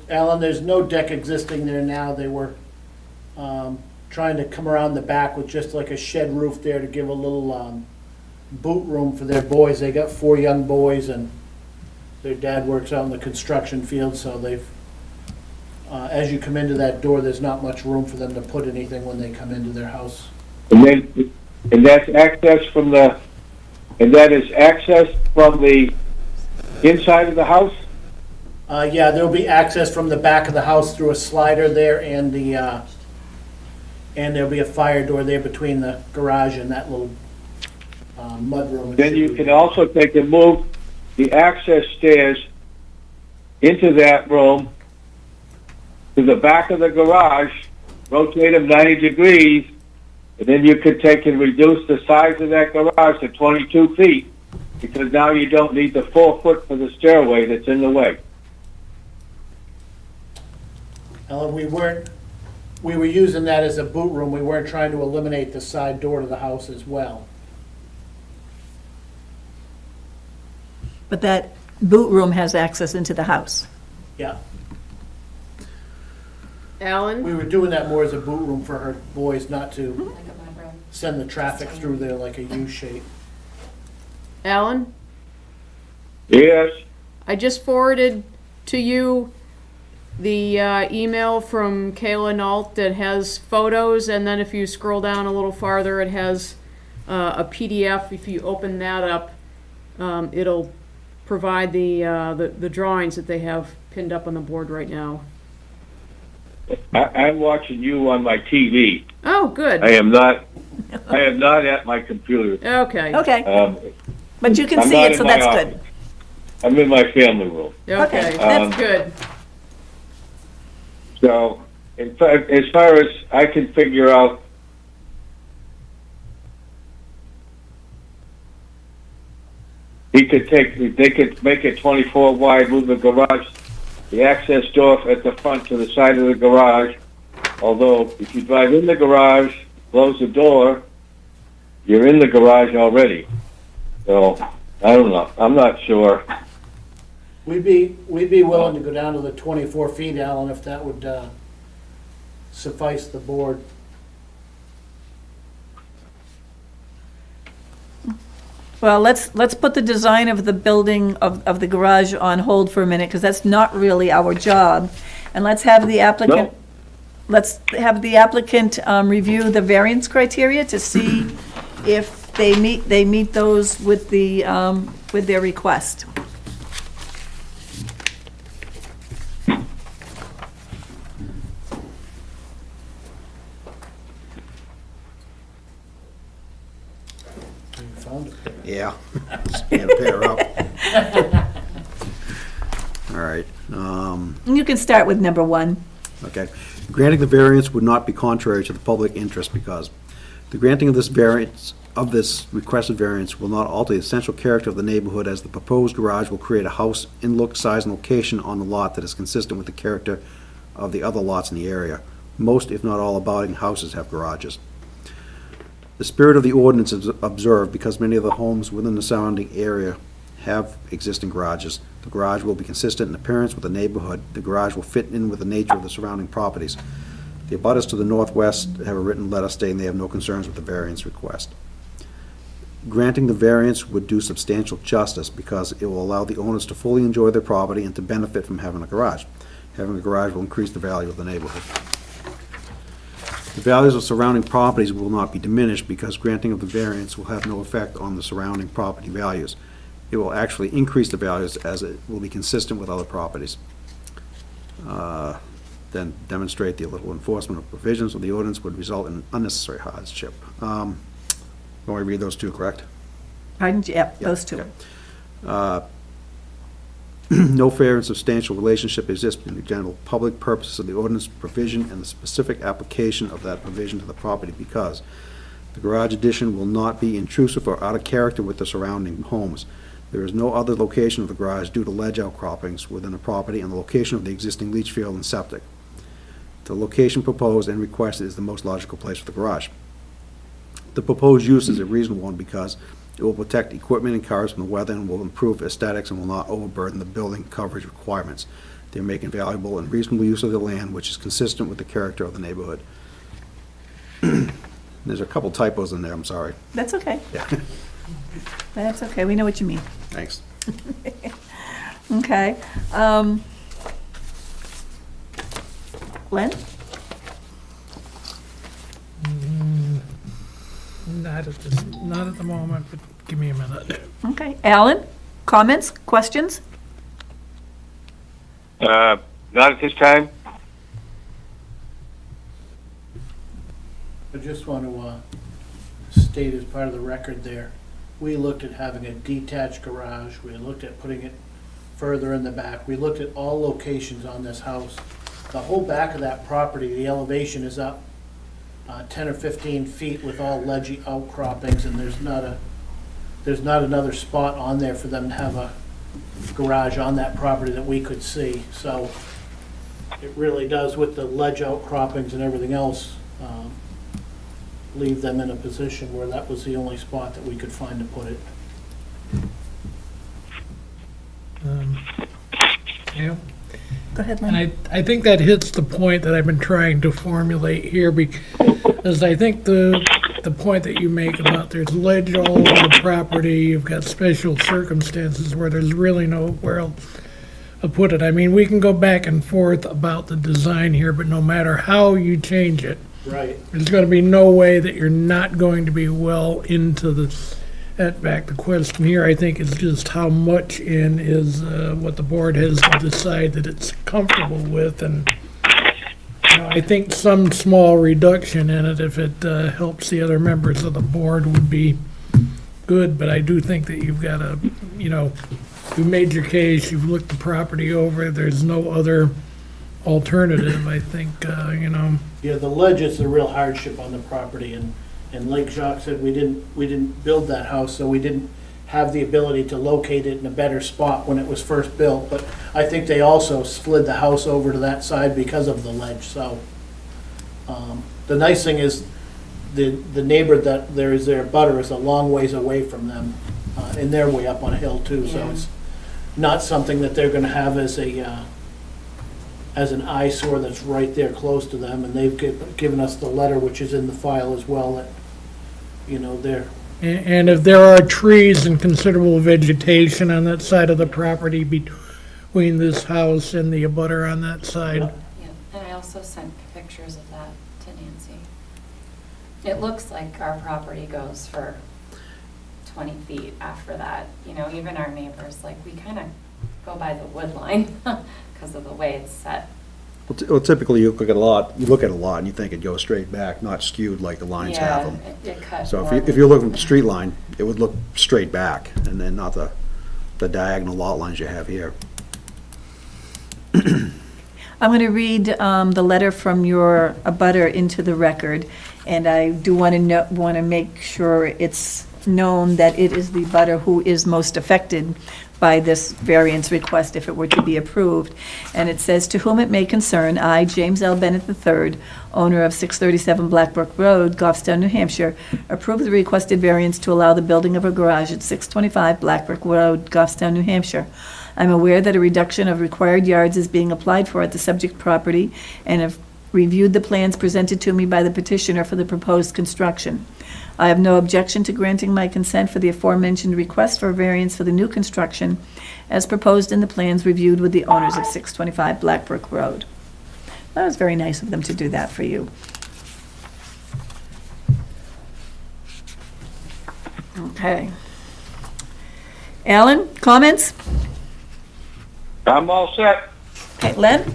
Alan, there's no deck existing there now. They were trying to come around the back with just like a shed roof there to give a little boot room for their boys. They got 4 young boys and their dad works out in the construction field, so they've, as you come into that door, there's not much room for them to put anything when they come into their house. And that's access from the, and that is access from the inside of the house? Yeah, there'll be access from the back of the house through a slider there and and there'll be a fire door there between the garage and that little mudroom. Then you can also take and move the access stairs into that room to the back of the garage, rotate them 90 degrees, and then you could take and reduce the size of that garage to 22 feet, because now you don't need the 4 foot for the stairway that's in the way. Ellen, we were using that as a boot room. We weren't trying to eliminate the side door to the house as well. But that boot room has access into the house. Yeah, Alan? we were doing that more as a boot room for her boys, not to Like a mud room. send the traffic through there like a U shape. Alan? Yes, I just forwarded to you the email from Kayla Nault that has photos, and then if you scroll down a little farther, it has a PDF. If you open that up, it'll provide the drawings that they have pinned up on the board right now. I'm watching you on my TV. Oh, good. I am not at my computer. Okay. Okay, but you can I'm see not it, in so my that's office. good. I'm in my family room. Okay, that's that's good. So, as far as I can figure out, they could make it 24 wide, move the garage, the access door at the front to the side of the garage. Although, if you drive in the garage, close the door, you're in the garage already. So, I don't know. I'm not sure. We'd be willing to go down to the 24 feet, Alan, if that would suffice the board. Well, let's put the design of the building, of the garage on hold for a minute, because that's not really our job. And let's have the applicant, No. review the variance criteria to see if they meet those with their request. You found it. Yeah. Just can't pair up. All right. And you can start with number 1. Okay. Granting the variance would not be contrary to the public interest because the granting of this requested variance will not alter the essential character of the neighborhood, as the proposed garage will create a house in look, size, and location on the lot that is consistent with the character of the other lots in the area. Most, if not all, abutting houses have garages. The spirit of the ordinance is observed because many of the homes within the surrounding area have existing garages. The garage will be consistent in appearance with the neighborhood. The garage will fit in with the nature of the surrounding properties. The abutters to the northwest have a written letter stating they have no concerns with the variance request. Granting the variance would do substantial justice because it will allow the owners to fully enjoy their property and to benefit from having a garage. Having a garage will increase the value of the neighborhood. The values of surrounding properties will not be diminished because granting of the variance will have no effect on the surrounding property values. It will actually increase the values as it will be consistent with other properties. Then demonstrate the illegal enforcement of provisions of the ordinance would result in unnecessary hardship. Want me to read those two, correct? Pardon? Yep, those two. No fair and substantial relationship exists between the general public purposes of the ordinance provision and the specific application of that provision to the property because the garage addition will not be intrusive or out of character with the surrounding homes. There is no other location of the garage due to ledge outcroppings within the property and the location of the existing leach field and septic. The location proposed and requested is the most logical place for the garage. The proposed use is a reasonable one because it will protect equipment and cars from the weather and will improve aesthetics and will not overburden the building coverage requirements. They're making valuable and reasonable use of the land, which is consistent with the character of the neighborhood. There's a couple typos in there, I'm sorry. That's okay. Yeah, That's okay. We know what you mean. thanks. Okay. Len? Not at the moment, but give me a minute. Okay. Alan? Comments? Questions? Not at this time. I just want to state as part of the record there, we looked at having a detached garage, we looked at putting it further in the back, we looked at all locations on this house. The whole back of that property, the elevation is up 10 or 15 feet with all ledgy outcroppings, and there's not another spot on there for them to have a garage on that property that we could see. So it really does, with the ledge outcroppings and everything else, leave them in a position where that was the only spot that we could find to put it. Yeah. Go ahead, And Len. I think that hits the point that I've been trying to formulate here, because I think the point that you make about there's ledge all over the property, you've got special circumstances where there's really nowhere else to put it. I mean, we can go back and forth about the design here, but no matter how you change it, Right. there's gonna be no way that you're not going to be well into the, the question here, I think, is just how much in is what the board has to decide that it's comfortable with, and, you I think some small reduction in it, if it helps the other members of the board, would be good, but I do think that you've got to, you made your case, you've looked the property over, there's no other alternative, I think, Yeah, the ledge is a real hardship on the property, and like Jacques said, we didn't build that house, so we didn't have the ability to locate it in a better spot when it was first built, but I think they also slid the house over to that side because of the ledge, so. The nice thing is, the neighbor that there is their butter is a long ways away from them, and they're way up on a hill too, so Yeah. it's not something that they're gonna have as an eyesore that's right there close to them, and they've given us the letter, which is in the file as well, that, they're, and if there are trees and considerable vegetation on that side of the property between this house and the abutter on that side. Yeah, and I also sent pictures of that to Nancy. It looks like our property goes for 20 feet after that. Even our neighbors, we kind of go by the wood line because of the way it's set. Well, typically, you look at a lot and you think it goes straight back, not skewed like the lines have them. Yeah, it cut So more if you're looking at the street line, it would look straight back, and then not the diagonal lot lines you have here. I'm going to read the letter from your abutter into the record, and I do want to make sure it's known that it is the abutter who is most affected by this variance request if it were to be approved. And it says, "To whom it may concern, I, James L. Bennett III, owner of 637 Blackbrook Road, Goffstown, New Hampshire, approve the requested variance to allow the building of a garage at 625 Blackbrook Road, Goffstown, New Hampshire. I'm aware that a reduction of required yards is being applied for at the subject property and have reviewed the plans presented to me by the petitioner for the proposed construction. I have no objection to granting my consent for the aforementioned request for a variance for the new construction as proposed in the plans reviewed with the owners of 625 Blackbrook Road." That was very nice of them to do that for you. Okay. Alan, comments? I'm all set. Okay, Len?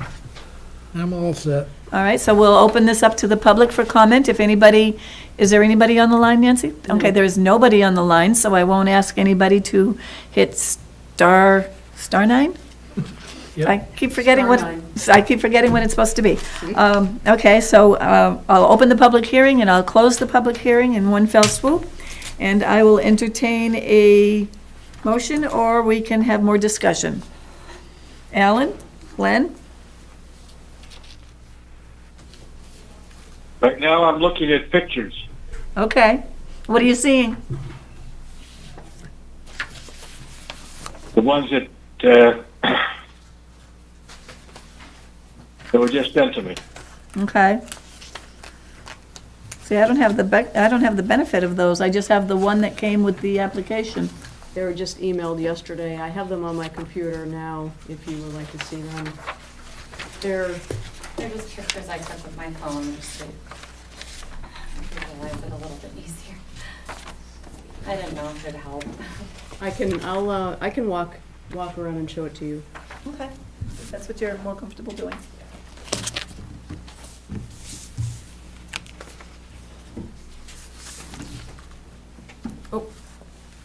I'm all set. All right, so we'll open this up to the public for comment. If anybody, is there anybody on the line, Nancy? Okay, there is nobody on the line, so I won't ask anybody to hit star 9? Yep. I keep forgetting what, Star 9. I keep forgetting what it's supposed to be. Okay, so I'll open the public hearing and I'll close the public hearing in one fell swoop. And I will entertain a motion, or we can have more discussion. Alan? Len? Right now, I'm looking at pictures. Okay. What are you seeing? The ones that were just sent to me. Okay. See, I don't have the benefit of those. I just have the one that came with the application. They were just emailed yesterday. I have them on my computer now, if you would like to see them. They're They're just pictures I took with my phone just to make life a little bit easier. I didn't know if it'd help. I can walk around and show it to you. Okay. That's what you're more comfortable doing. Oh.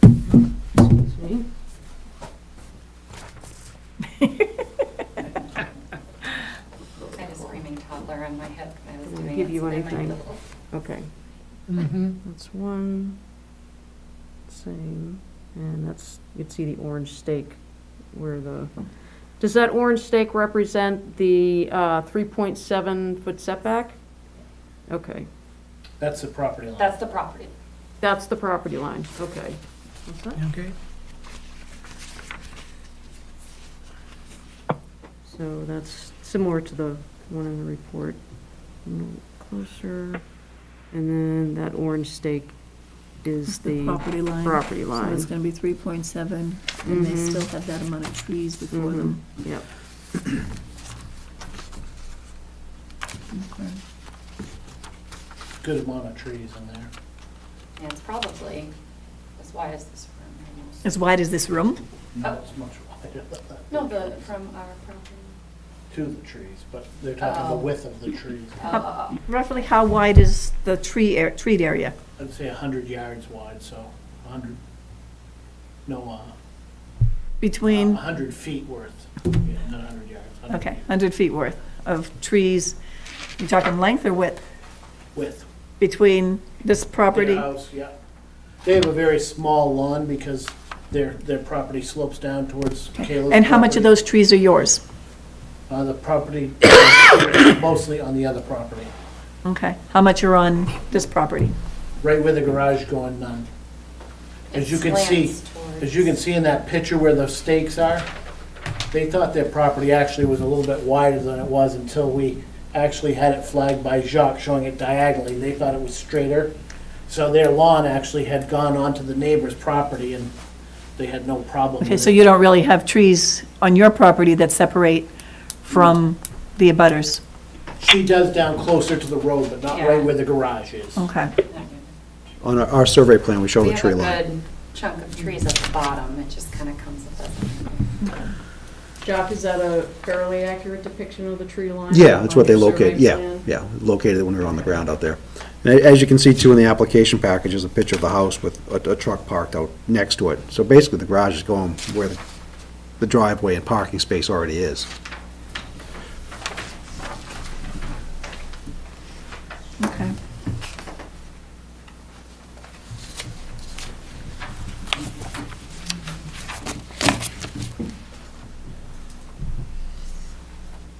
Excuse me. I had a screaming toddler on my hip when I was Did I doing give it, you so they might anything? be a little- Okay. That's one. Same. And that's, you can see the orange stake where the, does that orange stake represent the 3.7 foot setback? Okay. that's the property line. That's the property. That's the property line. Okay. What's that? Okay. So that's similar to the one in the report. A little closer. And then that orange stake is the property line. property So line. it's gonna be 3.7, and they Mhm. still have that amount of trees before Mhm. them. Yep. Okay. Good amount of trees in there. Yeah, it's probably as wide as this room almost. As wide as this room? Not as much wider than that. No, from our property. to the trees, but they're talking the width of the trees. Roughly how wide is the treed area? I'd say 100 yards wide, so 100, no, Between, 100 feet worth, yeah, not 100 yards. 100 okay, feet 100 feet worth of trees. You talking length or width? Width. Between this property? Their house, yeah. They have a very small lawn because their property slopes down towards Caleb's. And how much of property. those trees are yours? The property, mostly on the other property. Okay. How much are on this property? Right where the garage going, none. As you can see, Slants towards- as you can see in that picture where the stakes are, they thought their property actually was a little bit wider than it was until we actually had it flagged by Jacques showing it diagonally. They thought it was straighter. So their lawn actually had gone onto the neighbor's property and they had no problem with it. Okay, so you don't really have trees on your property that separate from the abutters? She does down closer to the road, but not Yeah. right where the garage is. Okay. On our survey plan, we show We the have tree a line. good chunk of trees at the bottom, it just kind of comes with it. Jock, is that a fairly accurate depiction of the tree line? Yeah, that's what on they your locate, survey yeah, plan? yeah, located when we were on the ground out there. And as you can see too in the application package, there's a picture of the house with a truck parked out next to it. So basically, the garage is going where the driveway and parking space already is. Okay.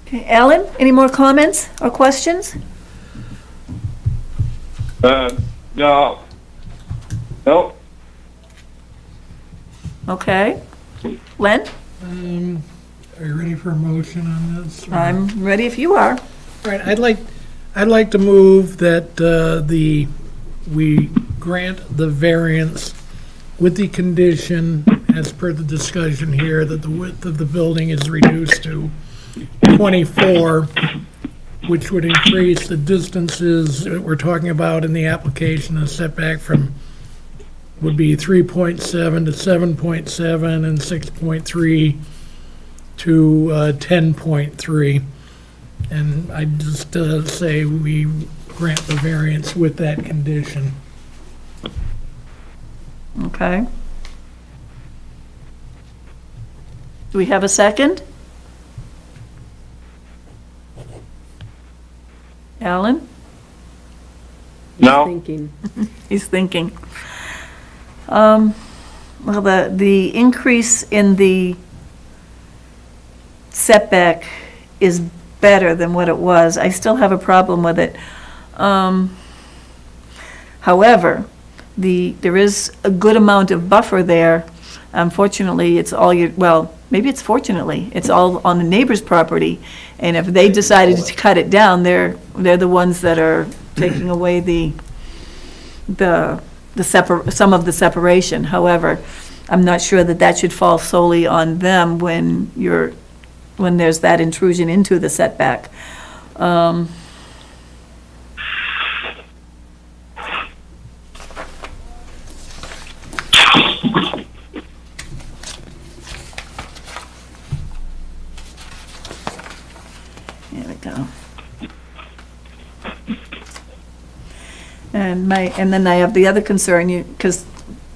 Okay, Alan, any more comments or questions? No. Nope. Okay. Len, Are you ready for a motion on this? or- I'm ready if you are. All right, I'd like to move that we grant the variance with the condition, as per the discussion here, that the width of the building is reduced to 24, which would increase the distances that we're talking about in the application, the setback from, would be 3.7 to 7.7 and 6.3 to 10.3. And I just say we grant the variance with that condition. Okay. Do we have a second? Alan? No. Thinking. He's thinking. Well, the increase in the setback is better than what it was. I still have a problem with it. However, there is a good amount of buffer there. Unfortunately, it's all maybe it's fortunately, it's all on the neighbor's property. And if they decided to cut it down, they're the ones that are taking away some of the separation. However, I'm not sure that should fall solely on them when there's that intrusion into the setback. There we go. And then I have the other concern, because a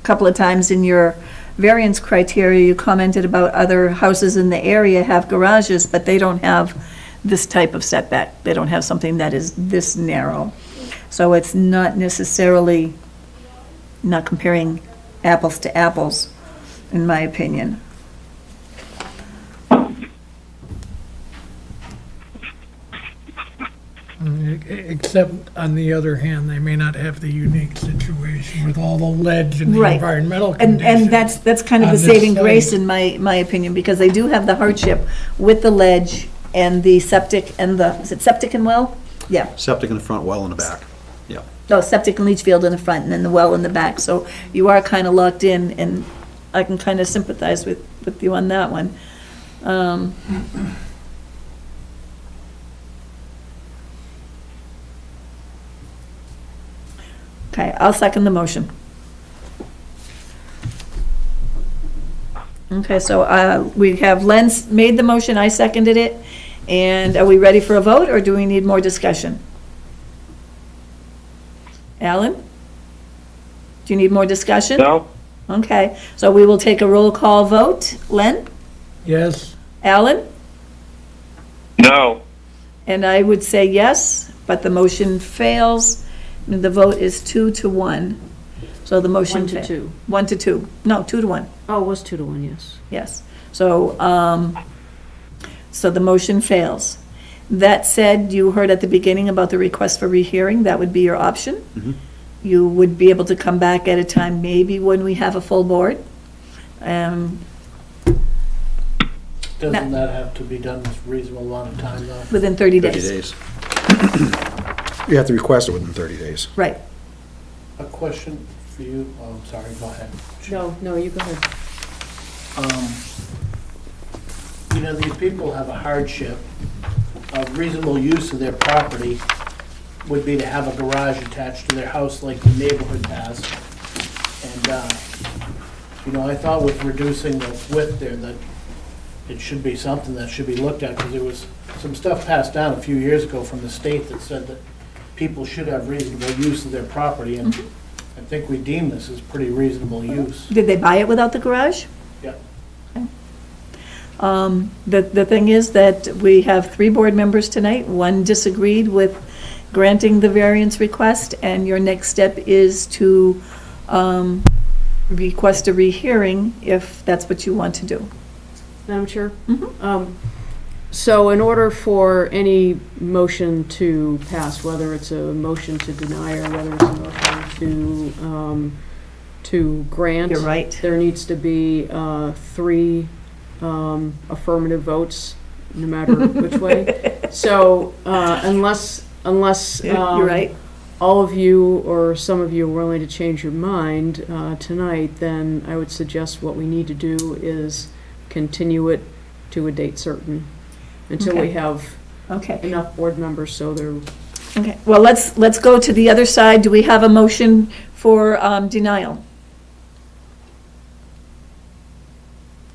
couple of times in your variance criteria, you commented about other houses in the area have garages, but they don't have this type of setback. They don't have something that is this narrow. So it's not necessarily, not comparing apples to apples, in my opinion. Except, on the other hand, they may not have the unique situation with all the ledge and the Right. environmental And conditions. that's kind of on the this saving site. grace in my opinion, because they do have the hardship with the ledge and the septic and is it septic and well? Yeah, Septic in the front, well in the back. Yeah. no, septic and leach field in the front and then the well in the back, so you are kind of locked in, and I can kind of sympathize with you on that one. Okay, I'll second the motion. Okay, so we have Len's made the motion, I seconded it, And are we ready for a vote, or do we need more discussion? Alan? Do you need more discussion? No? Okay, so we will take a roll call vote. Len? Yes, Alan? No. And I would say yes, but the motion fails. And the vote is 2-1. So the motion. 1-2. 1-2. No, 2-1. Oh, it was 2-1, yes. Yes. So, so the motion fails. That said, you heard at the beginning about the request for rehearing. That would be your option. You would be able to come back at a time maybe when we have a full board. Doesn't that have to be done with a reasonable amount of time, though? Within 30 30 days. days. You have to request it within 30 days. Right. A question for you, oh, I'm sorry, go ahead. No, you go ahead. You know, these people have a hardship. A reasonable use of their property would be to have a garage attached to their house like the neighborhood has. And, you know, I thought with reducing the width there that it should be something that should be looked at, because there was some stuff passed down a few years ago from the state that said that people should have reasonable use of their property, and I think we deem this as pretty reasonable use. Did they buy it without the garage? Yeah. The thing is that we have 3 board members tonight. One disagreed with granting the variance request, and your next step is to request a rehearing if that's what you want to do. Madam Chair? So in order for any motion to pass, whether it's a motion to deny or whether it's a motion to grant. You're right. There needs to be 3 affirmative votes, no matter which way. So unless You're right. all of you or some of you are willing to change your mind tonight, then I would suggest what we need to do is continue it to a date certain until we Okay. have Okay. enough board members so they're. Okay, well, let's go to the other side. Do we have a motion for denial?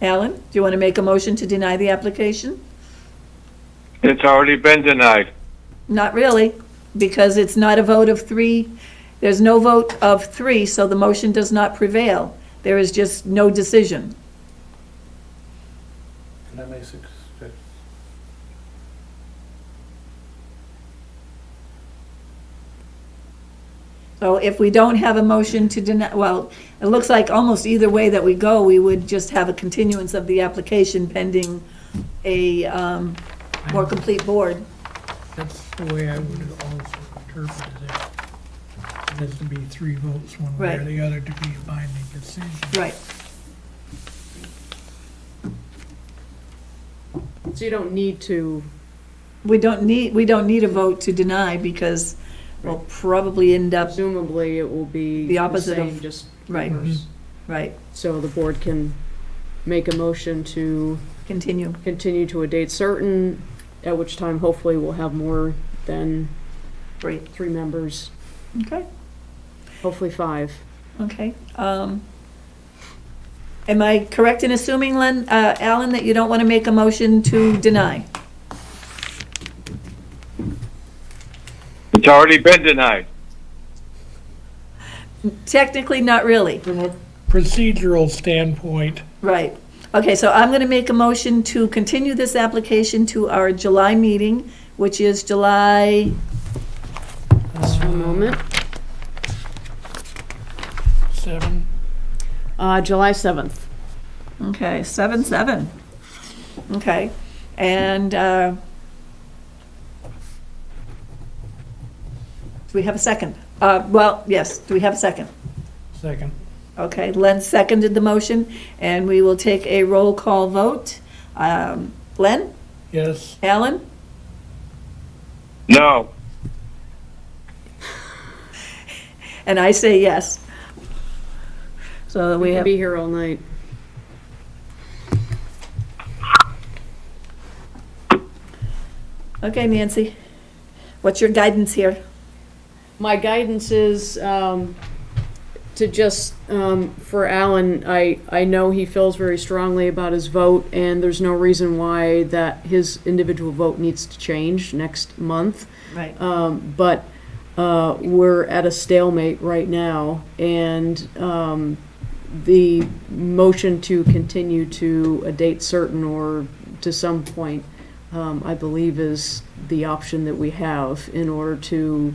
Alan, do you want to make a motion to deny the application? It's already been denied. Not really, because it's not a vote of 3. There's no vote of 3, so the motion does not prevail. There is just no decision. Can I make a suggestion? So if we don't have a motion to deny, well, it looks like almost either way that we go, we would just have a continuance of the application pending a more complete board. that's the way I would have also interpreted it. It has to be 3 votes, one way or Right. the other, to be a binding decision. Right. So you don't need to. We don't need a vote to deny because we'll probably end up, Presumably, it will be The opposite same, of- just right. reverse. right, So the board can make a motion to continue. continue to a date certain, at which time hopefully we'll have more than Great, 3 members, okay, hopefully 5. okay. Am I correct in assuming, Alan, that you don't want to make a motion to deny? It's already been denied. Technically, not really. From a procedural standpoint, Right. Okay, so I'm going to make a motion to continue this application to our July meeting, which is July, Just for a moment. 7, July 7th. okay, 7/7. Okay, and do we have a second? Well, yes, do we have a second? second. Okay, Len seconded the motion, and we will take a roll call vote. Len? Yes, Alan? No. And I say yes. So we We'll have, be here all night. okay, Nancy, what's your guidance here? My guidance is, to just, for Alan, I know he feels very strongly about his vote, and there's no reason why that his individual vote needs to change next month. Right. But we're at a stalemate right now, and the motion to continue to a date certain or to some point, I believe is the option that we have in order to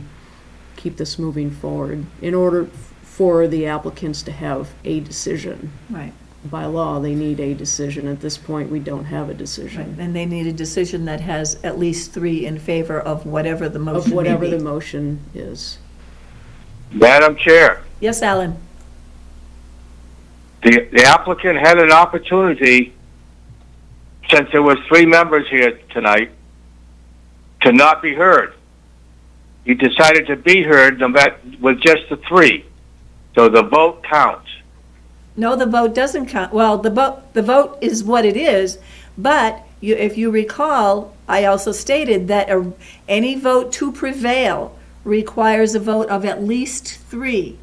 keep this moving forward, in order for the applicants to have a decision. Right. By law, they need a decision. At this point, we don't have a Right. decision. And they need a decision that has at least 3 in favor of whatever the Of motion may whatever be. the motion is. Madam Chair, Yes, Alan? the applicant had an opportunity, since there was 3 members here tonight, to not be heard. He decided to be heard with just the 3. So the vote counts. No, the vote doesn't count. Well, the vote is what it is, but if you recall, I also stated that any vote to prevail requires a vote of at least 3.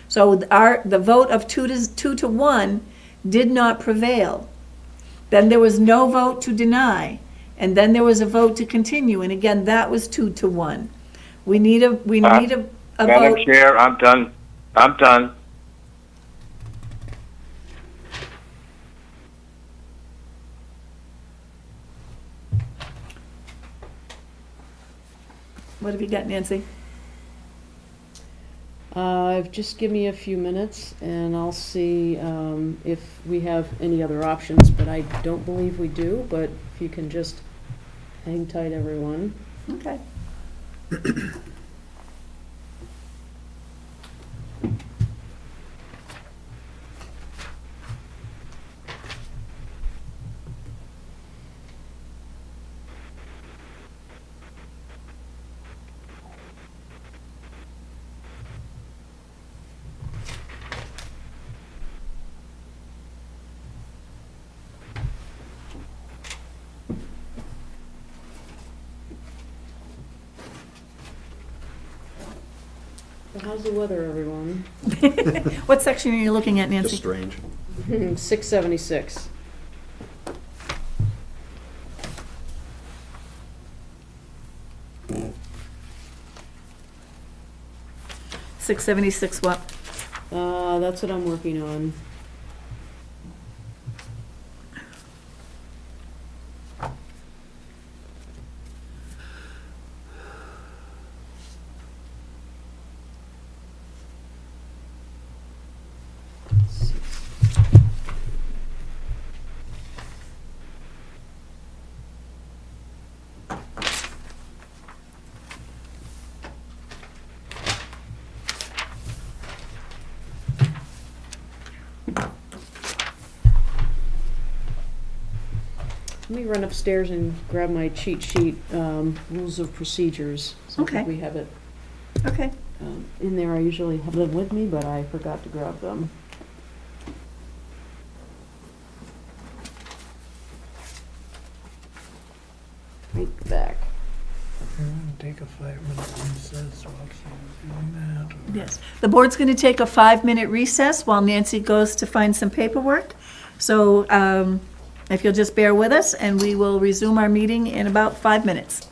So the vote of 2 to 1 did not prevail. Then there was no vote to deny, and then there was a vote to continue, and again, that was 2 to 1. We need a Madam vote. Chair, I'm done. I'm done. What have you got, Nancy? Just give me a few minutes, and I'll see if we have any other options, but I don't believe we do, but if you can just hang tight, everyone. Okay. So how's the weather, everyone? What section are you looking at, Just Nancy? strange. 676. $676 what? That's what I'm working on. Let me run upstairs and grab my cheat sheet, rules of procedures. So I think Okay. we have it Okay. in there. I usually have them with me, but I forgot to grab them. Right back. We're gonna take a 5-minute recess while she's doing that. Yes. The board's going to take a 5-minute recess while Nancy goes to find some paperwork. So if you'll just bear with us, and we will resume our meeting in about 5 minutes.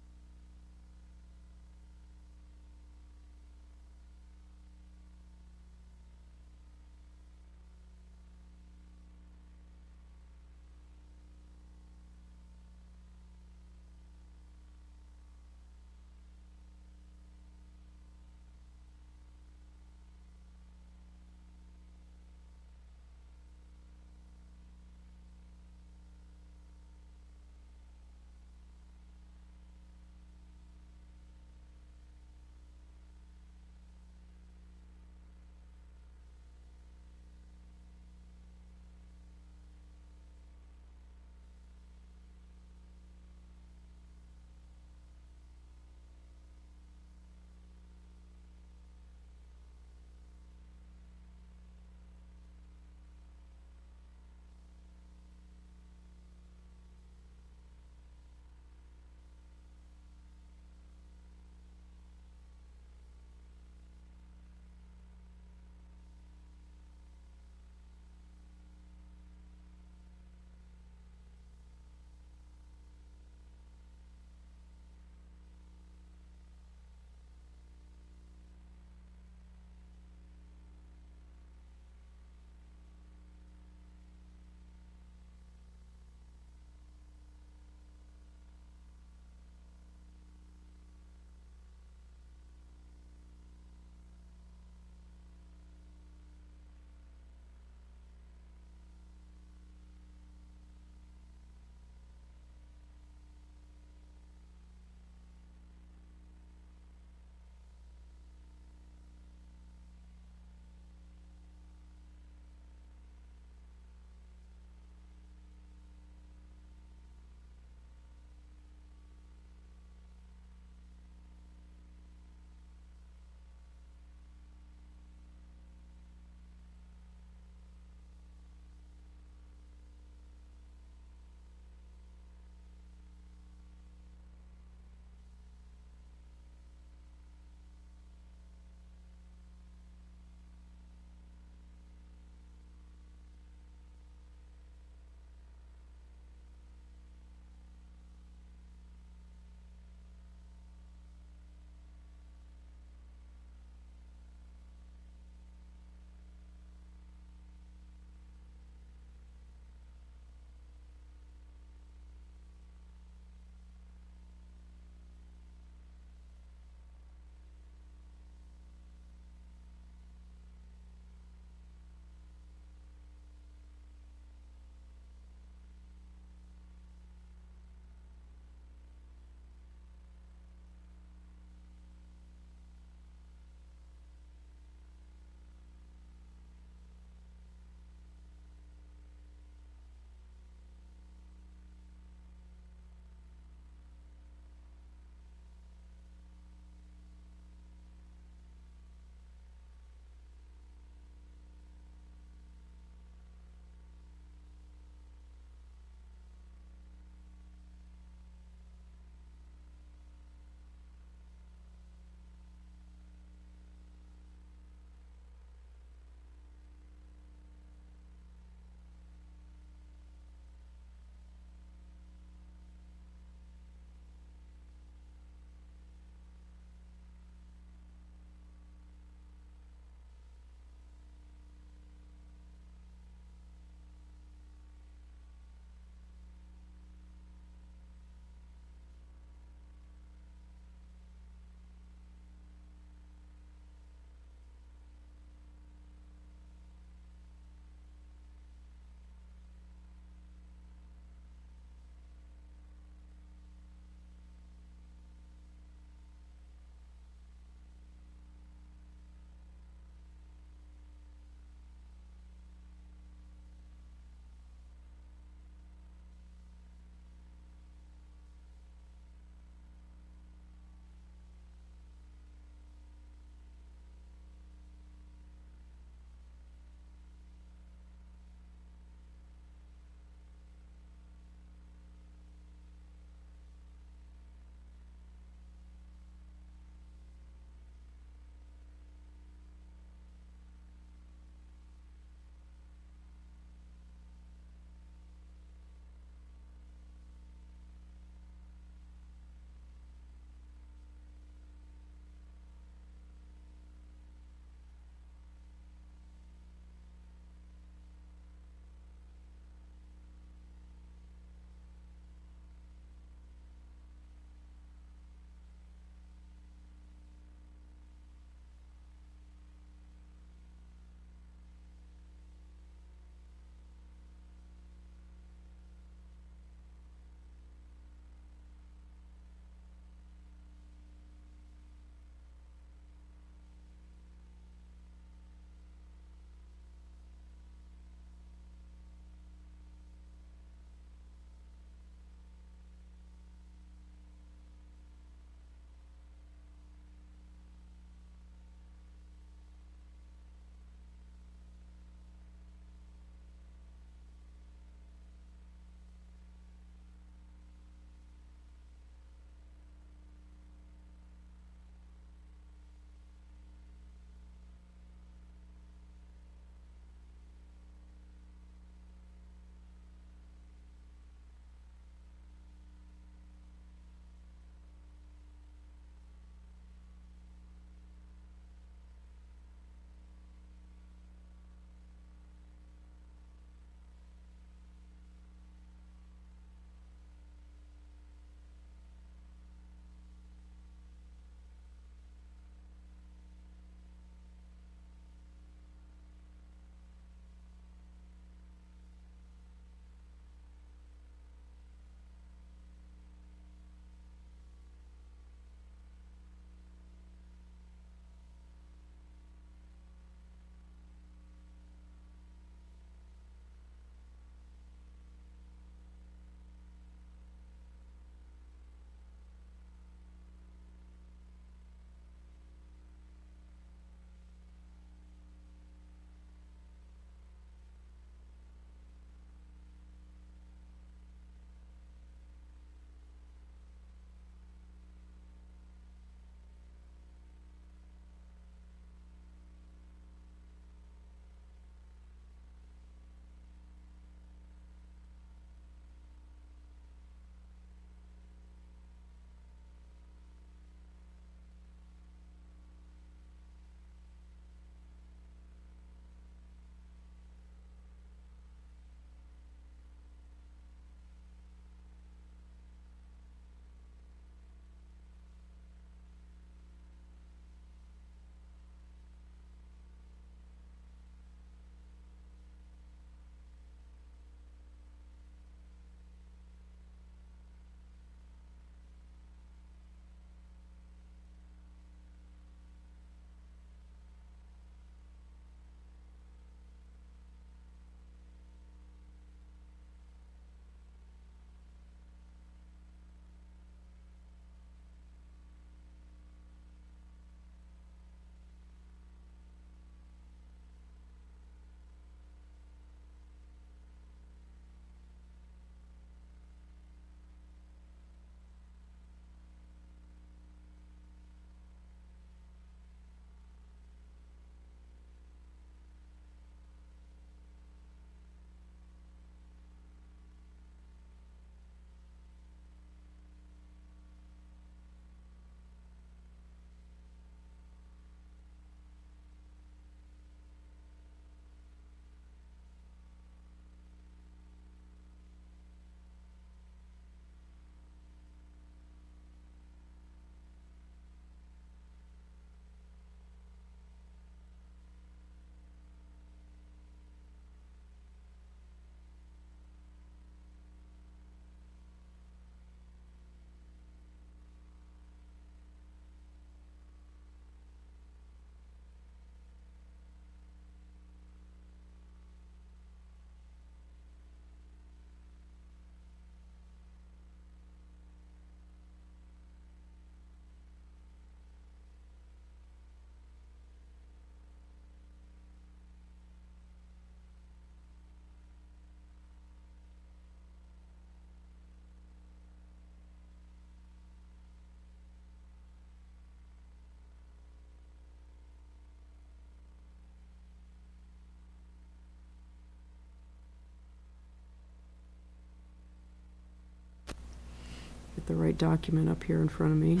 Get the right document up here in front of me.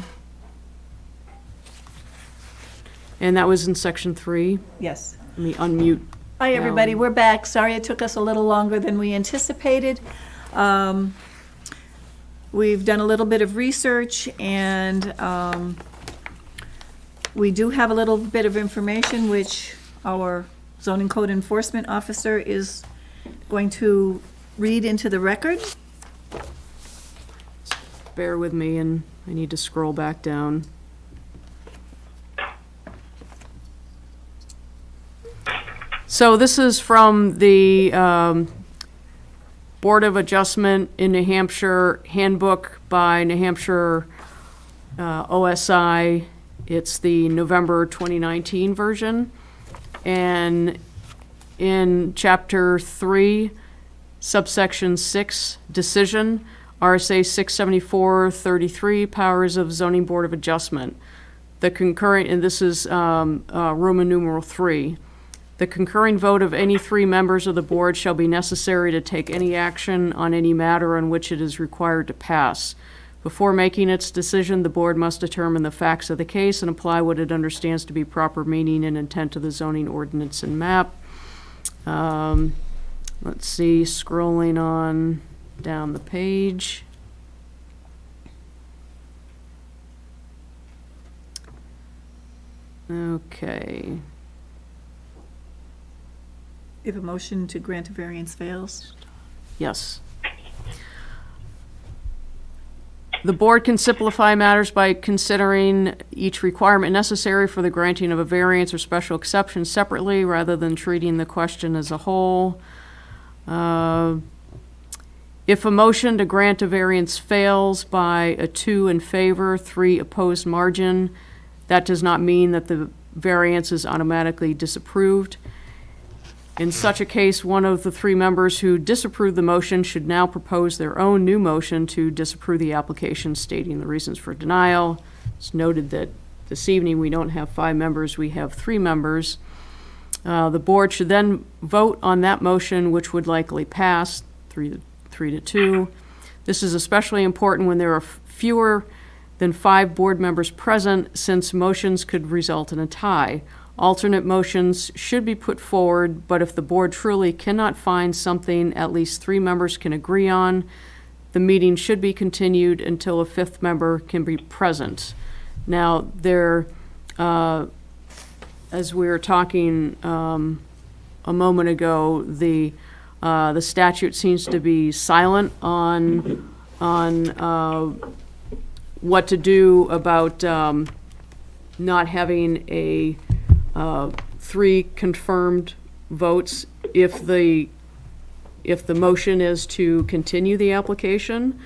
And that was in section 3. Yes. Let me unmute. Hi, everybody, Alan. we're back. Sorry it took us a little longer than we anticipated. We've done a little bit of research, and we do have a little bit of information which our zoning code enforcement officer is going to read into the record. Bear with me, and I need to scroll back down. So this is from the Board of Adjustment in New Hampshire handbook by New Hampshire OSI. It's the November 2019 version. And in Chapter 3, subsection 6, decision, RSA 674-33, powers of Zoning Board of Adjustment. The concurrent, and this is Roman numeral 3. The concurring vote of any 3 members of the board shall be necessary to take any action on any matter on which it is required to pass. Before making its decision, the board must determine the facts of the case and apply what it understands to be proper meaning and intent of the zoning ordinance and map. Let's see, scrolling on down the page. Okay. If a motion to grant a variance fails. Yes. The board can simplify matters by considering each requirement necessary for the granting of a variance or special exception separately rather than treating the question as a whole. If a motion to grant a variance fails by a 2 in favor, 3 opposed margin, that does not mean that the variance is automatically disapproved. In such a case, one of the 3 members who disapproved the motion should now propose their own new motion to disapprove the application, stating the reasons for denial. It's noted that this evening we don't have 5 members, we have 3 members. The board should then vote on that motion, which would likely pass 3 to 2. This is especially important when there are fewer than 5 board members present, since motions could result in a tie. Alternate motions should be put forward, but if the board truly cannot find something at least 3 members can agree on, the meeting should be continued until a 5th member can be present. Now, as we were talking a moment ago, the statute seems to be silent on what to do about not having a 3 confirmed votes if the motion is to continue the application.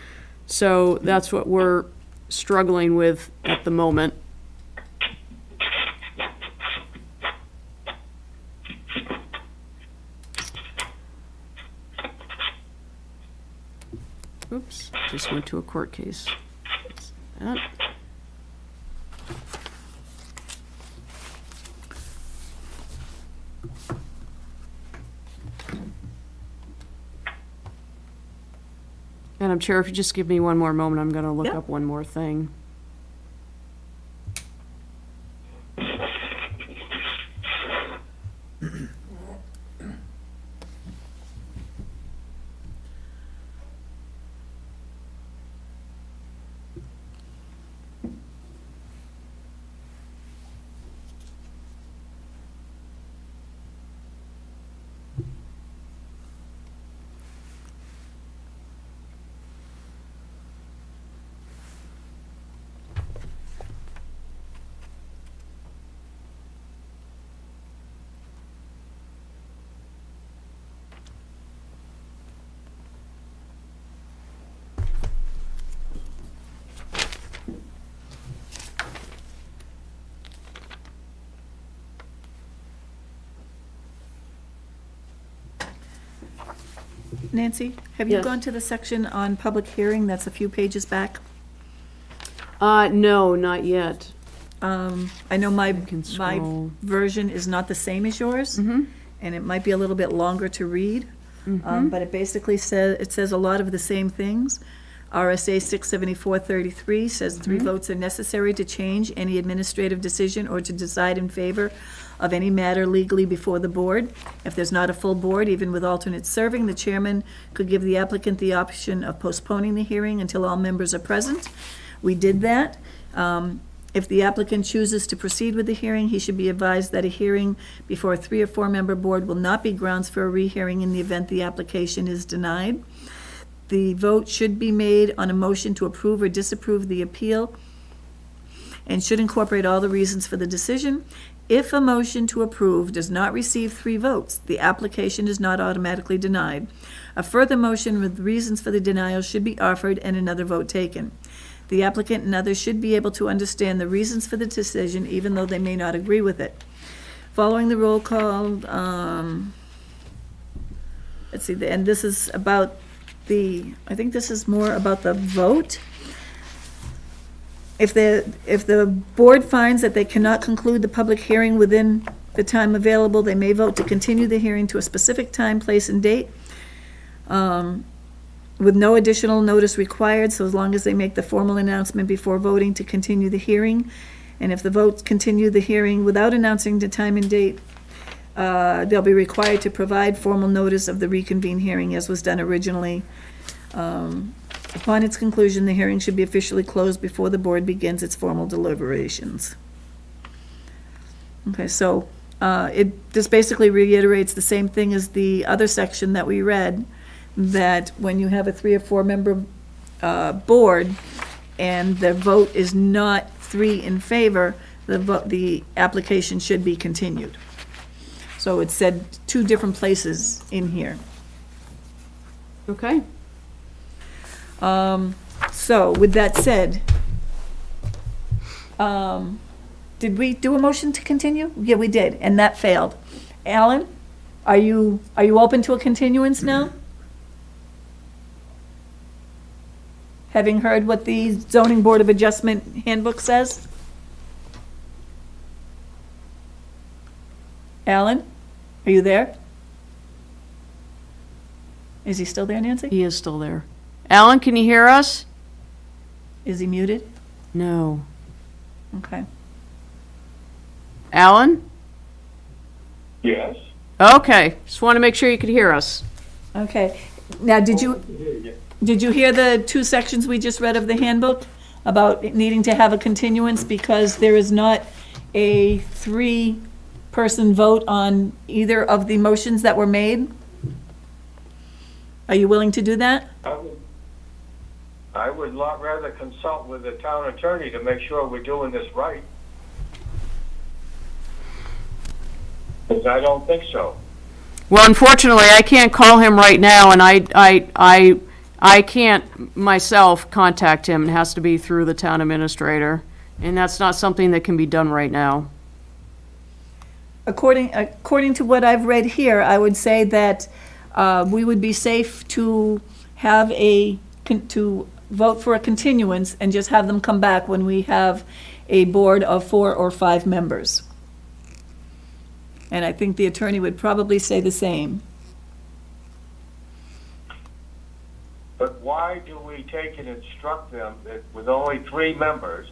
So that's what we're struggling with at the moment. Oops, just went to a court case. That. Madam Chair, if you just give me one more moment, I'm going to look Yep. up one more thing. Nancy, have you Yes. gone to the section on public hearing that's a few pages back? No, not yet. I know my can scroll. version is not the same as yours, and it might be a little bit longer to read, but it basically says a lot of the same things. RSA 674-33 says 3 votes are necessary to change any administrative decision or to decide in favor of any matter legally before the board. If there's not a full board, even with alternates serving, the chairman could give the applicant the option of postponing the hearing until all members are present. We did that. If the applicant chooses to proceed with the hearing, he should be advised that a hearing before a 3 or 4 member board will not be grounds for a rehearing in the event the application is denied. The vote should be made on a motion to approve or disapprove the appeal and should incorporate all the reasons for the decision. If a motion to approve does not receive 3 votes, the application is not automatically denied. A further motion with reasons for the denial should be offered and another vote taken. The applicant and others should be able to understand the reasons for the decision, even though they may not agree with it. Following the roll call, let's see, and this is about I think this is more about the vote. If the board finds that they cannot conclude the public hearing within the time available, they may vote to continue the hearing to a specific time, place, and date, with no additional notice required, so as long as they make the formal announcement before voting to continue the hearing. And if the votes continue the hearing without announcing the time and date, they'll be required to provide formal notice of the reconvened hearing as was done originally. Upon its conclusion, the hearing should be officially closed before the board begins its formal deliberations. Okay, so this basically reiterates the same thing as the other section that we read, that when you have a 3 or 4 member board and the vote is not 3 in favor, the application should be continued. So it said 2 different places in here. Okay. So with that said, did we do a motion to continue? Yeah, we did, and that failed. Alan, are you open to a continuance now? Having heard what the Zoning Board of Adjustment handbook says? Alan, are you there? Is he still there, Nancy? He is still there. Alan, can you hear us? Is he muted? No. Okay. Alan? Yes? Okay, just want to make sure you could hear us. Okay. Now, did you hear the 2 sections we just read of the handbook about needing to have a continuance because there is not a 3-person vote on either of the motions that were made? Are you willing to do that? I would lot rather consult with the town attorney to make sure we're doing this right. Because I don't think so. Well, unfortunately, I can't call him right now, and I can't myself contact him. It has to be through the town administrator, and that's not something that can be done right now. According to what I've read here, I would say that we would be safe to have to vote for a continuance and just have them come back when we have a board of 4 or 5 members. And I think the attorney would probably say the same. But why do we take and instruct them that with only 3 members,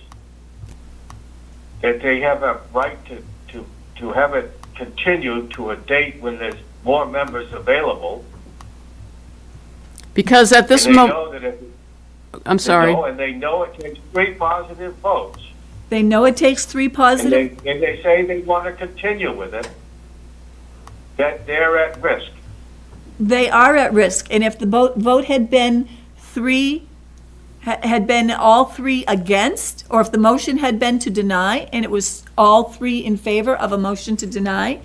that they have a right to have it continued to a date when there's more members available? Because at this And they moment, know that if I'm sorry. And they know it takes 3 positive votes. They know it takes 3 And positive. they say they want to continue with it, that they're at risk. They are at risk, and if the vote had been 3, had been all 3 against, or if the motion had been to deny, and it was all 3 in favor of a motion to deny,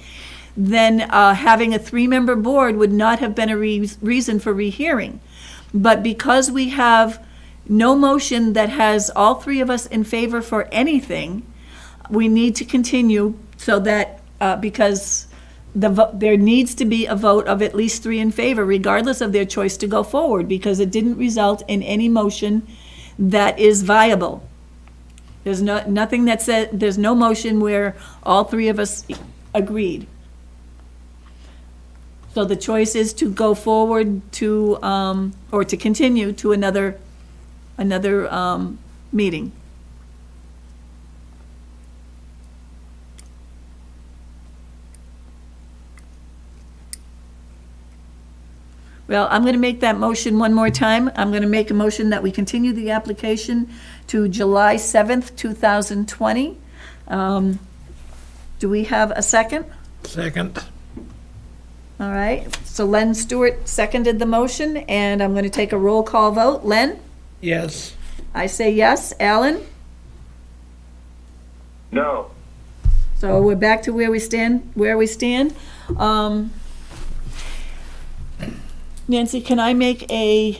then having a 3-member board would not have been a reason for rehearing. But because we have no motion that has all 3 of us in favor for anything, we need to continue so that, because there needs to be a vote of at least 3 in favor, regardless of their choice to go forward, because it didn't result in any motion that is viable. There's nothing that said, there's no motion where all 3 of us agreed. So the choice is to go forward to, or to continue to another another meeting. Well, I'm going to make that motion one more time. I'm going to make a motion that we continue the application to July 7th, 2020. Do we have a second? Second. All right, so Len Stewart seconded the motion, and I'm going to take a roll call vote. Len? Yes. I say yes. Alan? No. So we're back to where we stand. Nancy, can I make a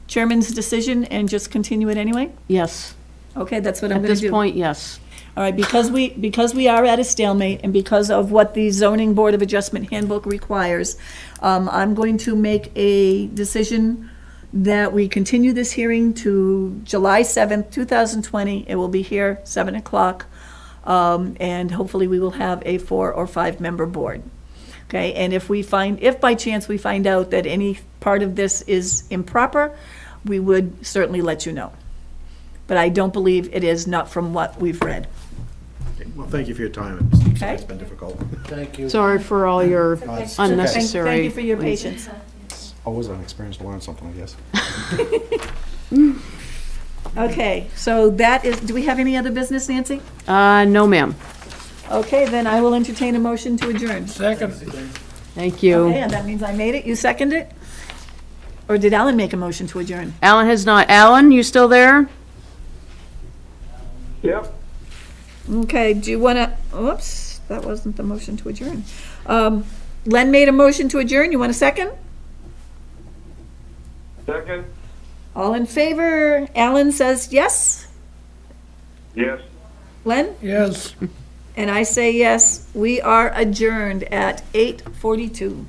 chairman's decision and just continue it anyway? Yes. Okay, that's what I'm At going to do. this point, yes. All right, because we are at a stalemate and because of what the zoning board of adjustment handbook requires, I'm going to make a decision that we continue this hearing to July 7th, 2020. It will be here, 7 o'clock, and hopefully we will have a 4 or 5 member board. Okay, and if by chance we find out that any part of this is improper, we would certainly let you know. But I don't believe it is, not from what we've read. Well, thank you for your time. Okay. It's been difficult. Thank you. Sorry for all your unnecessary. Thank you for your patience. Always an experience to learn something, I guess. Okay, so that is, do we have any other business, Nancy? No, ma'am. Okay, then I will entertain a motion to adjourn. Second. Thank you. Okay, and that means I made it, you second it? Or did Alan make a motion to adjourn? Alan has not. Alan, you still there? Yep. Okay, do you want to, oops, that wasn't the motion to adjourn. Len made a motion to adjourn, you want a second? Second? All in favor? Alan says yes. Yes. Len? Yes. And I say yes. We are adjourned at 8:42.